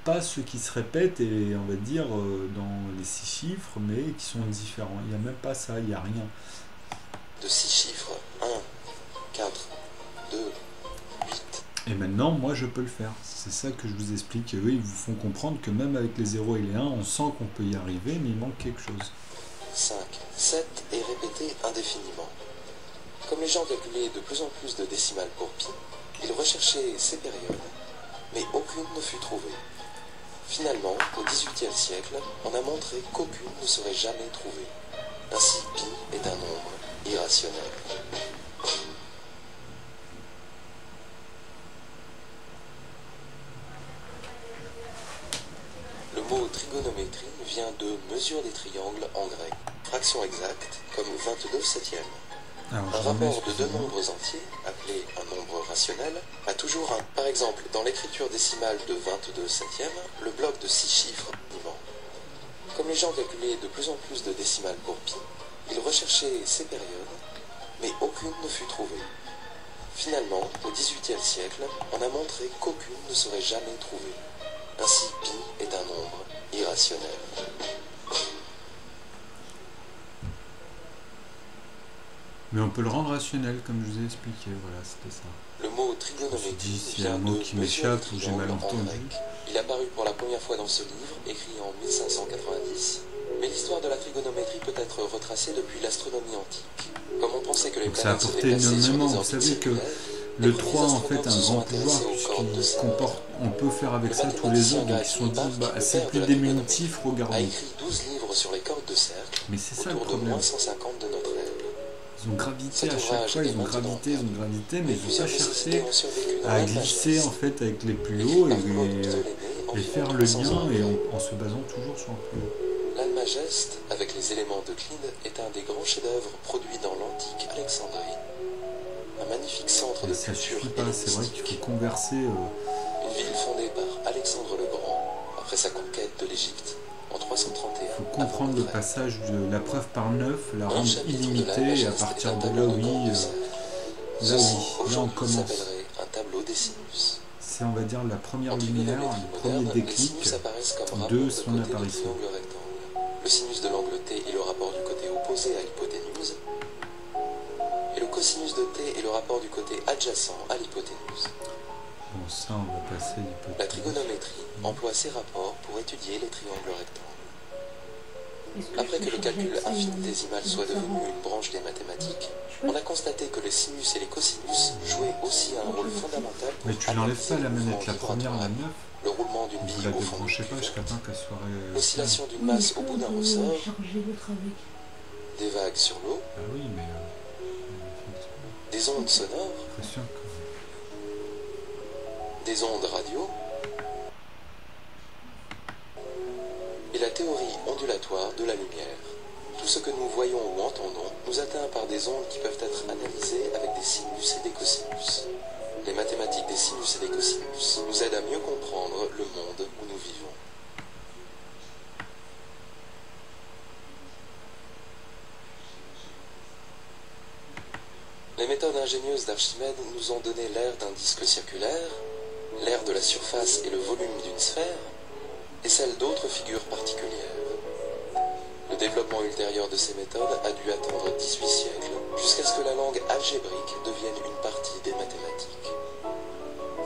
pas ceux qui se répètent, et on va dire dans les 6 chiffres, mais qui sont différents. Il n'y a même pas ça, il n'y a rien. De 6 chiffres, 1, 4, 2, 8. Et maintenant, moi, je peux le faire. C'est ça que je vous explique. Et eux, ils vous font comprendre que même avec les 0 et les 1, on sent qu'on peut y arriver, mais il manque quelque chose. 5, 7 est répété indéfiniment. Comme les gens calculaient de plus en plus de décimales pour pi, ils recherchaient ces périodes, mais aucune ne fut trouvée. Finalement, au XVIIIe siècle, on a montré qu'aucune ne serait jamais trouvée. Ainsi, pi est un nombre irrationnel. Le mot trigonométrie vient de mesure des triangles en grec. Fraction exacte, comme 22 septièmes. Alors, Un rapport de deux nombres entiers, appelé un nombre rationnel, a toujours un... Par exemple, dans l'écriture décimale de 22 septièmes, le bloc de 6 chiffres vivant. Comme les gens calculaient de plus en plus de décimales pour pi, ils recherchaient ces périodes, mais aucune ne fut trouvée. Finalement, au XVIIIe siècle, on a montré qu'aucune ne serait jamais trouvée. Ainsi, pi est un nombre irrationnel. Mais on peut le rendre rationnel, comme je vous ai expliqué. Voilà, c'était ça. Le mot Je me suis trigonométrie dit, s'il y a vient un mot de qui mesure m'échappe des ou j'ai triangles mal en entendu. grec. Il est apparu pour la première fois dans ce livre, écrit en 1590. Mais l'histoire de la trigonométrie peut être retracée depuis l'astronomie antique. Comme on pensait que les Donc ça a planètes se apporté déplaçaient sur énormément. des Vous orbites savez que circulaires, le les 3 en fait a un astronomes se sont grand pouvoir intéressés aux cordes de puisqu'il cercle. comporte, on peut faire avec Le ça tous les mathématicien autres. Donc grec ils se sont dit, Hipparque, bah, le c'est père plus de la diminutif, a regardons. écrit 12 livres sur les cordes de cercle Mais c'est ça le autour de problème. moins 150 de notre ère. Ils ont gravité Cet à chaque ouvrage fois, est ils ont maintenant gravité, mais ils n'ont plusieurs pas cherché nécessités ont survécu dans à l'Almageste, glisser en fait avec les plus écrit hauts par Claude Ptolémée et environ faire le 300 ans lien et après. en se basant toujours sur le plus haut. L'Almageste, avec les éléments d'Euclide, est un des grands chefs-d'œuvre produits dans l'antique Alexandrie. Un magnifique centre Et de ça culture suffit pas, c'est vrai qu'il hellénistique. faut converser. Une ville fondée par Alexandre le Grand, après sa conquête de l'Égypte, en 331. Il faut comprendre le passage de la preuve par 9, la Un rendre chapitre de la illimitée, et à Algeste partir est un de tableau là, de oui, Grande-Sèvres. là, Ceci, oui, là on aujourd'hui, commence. s'appellerait un tableau des sinus. C'est, on va dire, la première En lumière, trigonométrie le premier moderne, les déclic sinus apparaissent comme de rapport de son côté de apparition. triangle rectangle. Le sinus de l'angle T est le rapport du côté opposé à l'hypoténuse, et le cosinus de T est le rapport du côté adjacent à l'hypoténuse. Bon, ça, on va passer La l'hypothèse. trigonométrie emploie ces rapports pour étudier les triangles rectangles. Après que le calcul infinitésimal soit devenu une branche des mathématiques, on a constaté que les sinus et les cosinus jouaient aussi un rôle fondamental pour Mais tu n'enlèves pas la analyser le manette, la mouvement première, la vibratoire, 9. le roulement d'une Vous bille la au fond d'une débranchez pas cuvette, jusqu'à temps qu'elle soit... l'oscillation d'une masse au bout d'un ressort, charger l'autre avec. des vagues sur l'eau, Ah oui, mais... des ondes sonores, Impression que... des ondes radio, et la théorie ondulatoire de la lumière. Tout ce que nous voyons ou entendons nous atteint par des ondes qui peuvent être analysées avec des sinus et des cosinus. Les mathématiques des sinus et des cosinus nous aident à mieux comprendre le monde où nous vivons. Les méthodes ingénieuses d'Archimède nous ont donné l'aire d'un disque circulaire, l'aire de la surface et le volume d'une sphère, et celle d'autres figures particulières. Le développement ultérieur de ces méthodes a dû attendre 18 siècles, jusqu'à ce que la langue algébrique devienne une partie des mathématiques.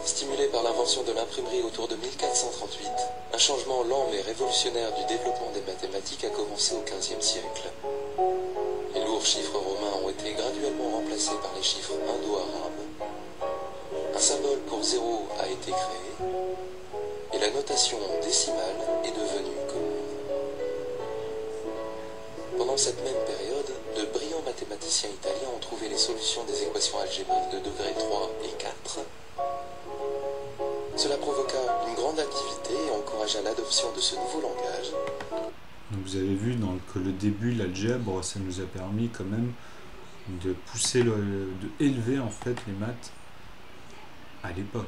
Stimulé par l'invention de l'imprimerie autour de 1438, un changement lent mais révolutionnaire du développement des mathématiques a commencé au XVe siècle. Les lourds chiffres romains ont été graduellement remplacés par les chiffres indo-arabes. Un symbole pour zéro a été créé, et la notation décimale est devenue commune. Pendant cette même période, de brillants mathématiciens italiens ont trouvé les solutions des équations algébriques de degrés 3 et 4. Cela provoqua une grande activité et encouragea l'adoption de ce nouveau langage. Donc vous avez vu que le début, l'algèbre, ça nous a permis quand même de pousser, de élever en fait les maths à l'époque.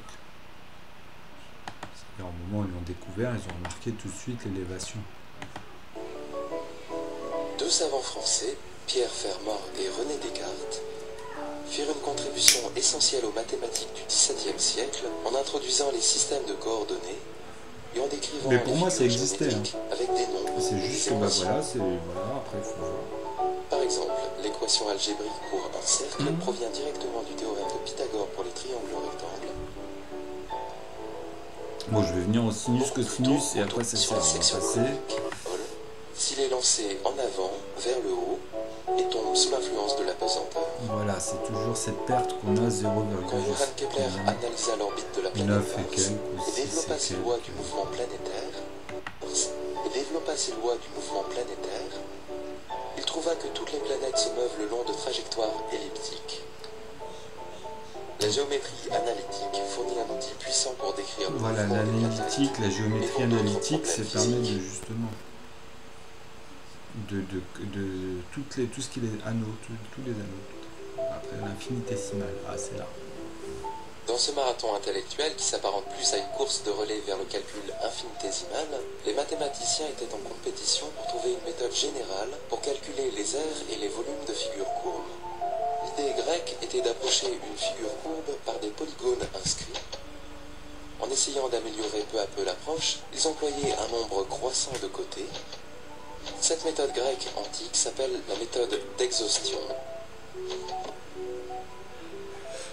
C'est-à-dire au moment où ils l'ont découvert, ils ont remarqué tout de suite l'élévation. Deux savants français, Pierre Fermat et René Descartes, firent une contribution essentielle aux mathématiques du XVIIe siècle en introduisant les systèmes de coordonnées et en décrivant Mais pour les moi, ça figures existait, géométriques avec des nombres C'est et juste des que bah équations. voilà, après il faut voir. Par exemple, l'équation algébrique pour un cercle provient directement du théorème de Pythagore pour les triangles rectangles. Bon, je vais venir au sinus, Beaucoup plus cosinus, tôt, et après ça sur sert la à section passer. conique, Paul, s'il est lancé en avant, vers le haut, et tombe sous l'influence de la pesanteur. Voilà, c'est toujours cette perte qu'on a 0,9. Quand Johann Kepler analysa l'orbite de la planète 9 et Mars quelques, ou et 6 développa et ses quelques. lois du mouvement planétaire, il trouva que toutes les planètes se meuvent le long de trajectoires elliptiques. La géométrie analytique fournit un outil puissant pour décrire le Voilà, mouvement des planètes. l'analytique, la géométrie Et pour d'autres analytique, ça problèmes permet de physiques. justement de tout ce qui est anneaux, tous les anneaux. Après l'infinitésimale, c'est là. Dans ce marathon intellectuel qui s'apparente plus à une course de relais vers le calcul infinitésimal, les mathématiciens étaient en compétition pour trouver une méthode générale pour calculer les aires et les volumes de figures courbes. L'idée grecque était d'approcher une figure courbe par des polygones inscrits. En essayant d'améliorer peu à peu l'approche, ils employaient un nombre croissant de côtés. Cette méthode grecque antique s'appelle la méthode d'exhaustion.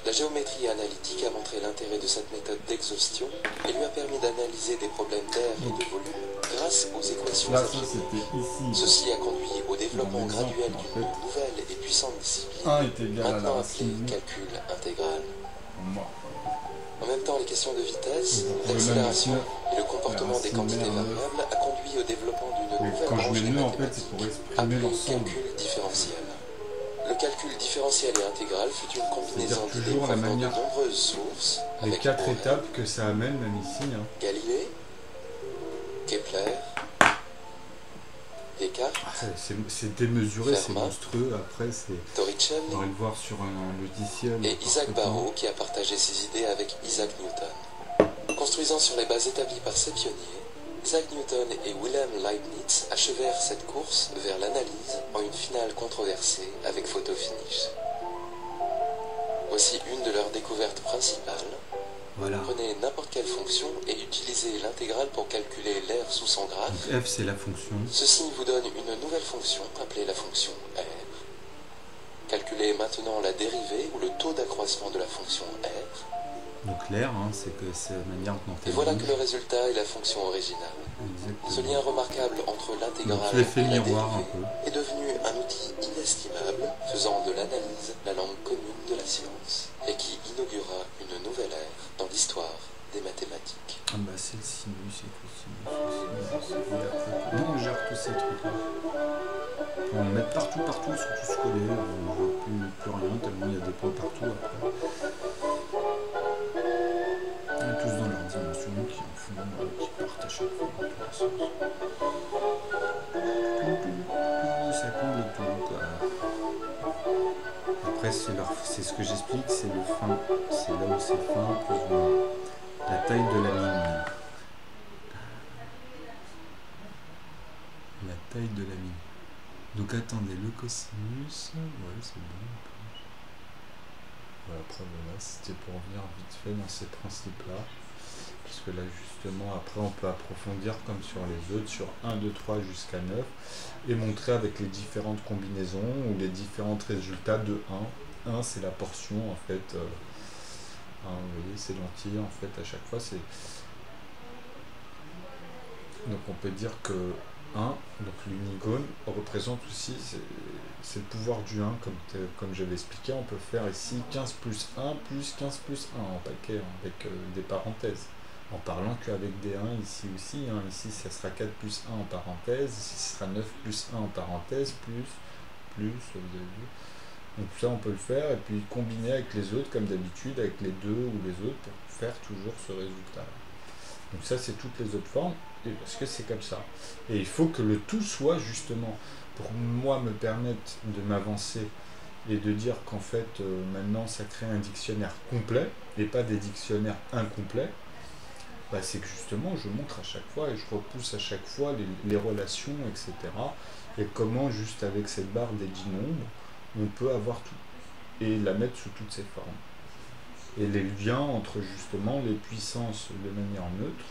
La géométrie analytique a montré l'intérêt de cette méthode d'exhaustion et lui a permis d'analyser des problèmes d'air et de volume grâce aux équations Là, ça algébriques. c'était ici. Ceci a conduit au développement Dans l'exemple, graduel en d'une fait. nouvelle et puissante discipline, 1 est égal à la maintenant appelée racine. calcul intégral. Moi. En même temps, les questions de vitesse, Vous pouvez d'accélération même et le comportement des racine quantités mère, variables a conduit au développement d'une Mais nouvelle quand je branche mets des le nœud, en fait, mathématiques, c'est pour exprimer appelée l'ensemble. calcul différentiel. Le calcul différentiel et intégral fut une combinaison C'est-à-dire d'idées toujours la provenant de manière- nombreuses sources, Les avec 4 Borel, étapes que ça amène, même ici. Galilée, Kepler, Descartes, C'est démesuré, c'est Fermat, monstrueux. Après, on Torricelli va le voir sur un logiciel. et Isaac parfaitement. Barrow qui a partagé ses idées avec Isaac Newton. Construisant sur les bases établies par ces pionniers, Isaac Newton et Wilhelm Leibniz achevèrent cette course vers l'analyse en une finale controversée avec photo finish. Voici une de leurs découvertes principales. Voilà. Prenez n'importe quelle fonction et utilisez l'intégrale pour calculer l'air sous son graphe. Donc f c'est la fonction. Ceci vous donne une nouvelle fonction appelée la fonction r. Calculez maintenant la dérivée ou le taux d'accroissement de la fonction r. Donc l'air, hein, c'est la manière dont Et voilà que le résultat est la fonction originale. Exactement. Ce lien remarquable entre l'intégrale l'effet et la miroir dérivée un peu. est devenu un outil inestimable faisant de l'analyse la langue commune de la science et qui inaugura une nouvelle ère dans l'histoire des mathématiques. Ah bah c'est le sinus, c'est le sinus, comment on gère tous ces trucs-là? On va en mettre partout, ils sont tous collés, on ne voit plus rien, tellement il y a des points partout après. On est tous dans leur dimension qui en font, qui partent à chaque fois dans tous les sens. Tout, ça comble tout, quoi. Après c'est ce que j'explique, c'est le fin, c'est là où c'est fin, plus ou moins. La taille de la mine. La taille de la mine. Donc attendez, le cosinus, ouais c'est bon. Voilà, après voilà, c'était pour revenir vite fait dans ces principes-là. Parce que là justement, après on peut approfondir comme sur les autres, sur 1, 2, 3 jusqu'à 9, et montrer avec les différentes combinaisons ou les différents résultats de 1. 1 c'est la portion en fait. Vous voyez, c'est l'entier en fait, à chaque fois c'est. Donc on peut dire que 1, donc l'unigone, représente aussi, c'est le pouvoir du 1, comme j'avais expliqué. On peut faire ici 15 plus 1 plus 15 plus 1 en paquet, avec des parenthèses. En parlant qu'avec des 1 ici aussi, ici ça sera 4 plus 1 en parenthèse, ici ce sera 9 plus 1 en parenthèse, plus, vous avez vu. Donc ça on peut le faire et puis combiner avec les autres comme d'habitude, avec les 2 ou les autres pour faire toujours ce résultat. Donc ça c'est toutes les autres formes, parce que c'est comme ça. Et il faut que le tout soit justement, pour moi me permettre de m'avancer et de dire qu'en fait maintenant ça crée un dictionnaire complet et pas des dictionnaires incomplets. Bah, c'est que justement je montre à chaque fois et je repousse à chaque fois les relations, etc. Et comment juste avec cette barre des 10 nombres, on peut avoir tout et la mettre sous toutes ses formes. Et les liens entre justement les puissances de manière neutre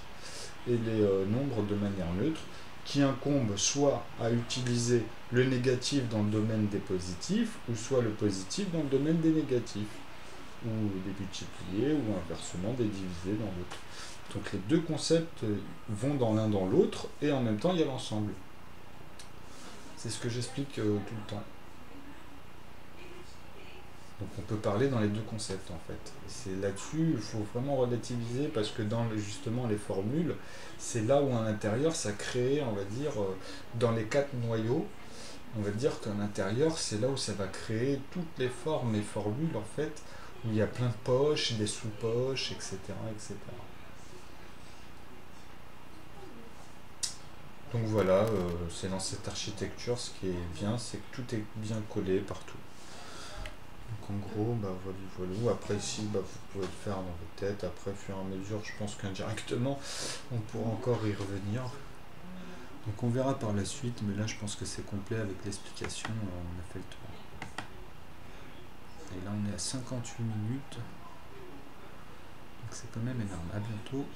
et les nombres de manière neutre, qui incombent soit à utiliser le négatif dans le domaine des positifs, ou soit le positif dans le domaine des négatifs, ou des multipliés, ou inversement des divisés dans l'autre. Donc les deux concepts vont dans l'un dans l'autre, et en même temps il y a l'ensemble. C'est ce que j'explique tout le temps. Donc on peut parler dans les deux concepts en fait. C'est là-dessus, il faut vraiment relativiser parce que dans justement les formules, c'est là où à l'intérieur ça crée, on va dire, dans les 4 noyaux, on va dire qu'à l'intérieur c'est là où ça va créer toutes les formes et formules en fait, où il y a plein de poches, des sous-poches, etc., etc. Donc voilà, c'est dans cette architecture, ce qui est bien, c'est que tout est bien collé partout. Donc en gros, bah voilà. Après ici, bah, vous pouvez le faire dans votre tête. Après, au fur et à mesure, je pense qu'indirectement, on pourra encore y revenir. Donc on verra par la suite, mais là je pense que c'est complet avec l'explication, on a fait le tour. Et là on est à 58 minutes. Donc c'est quand même énorme. À bientôt.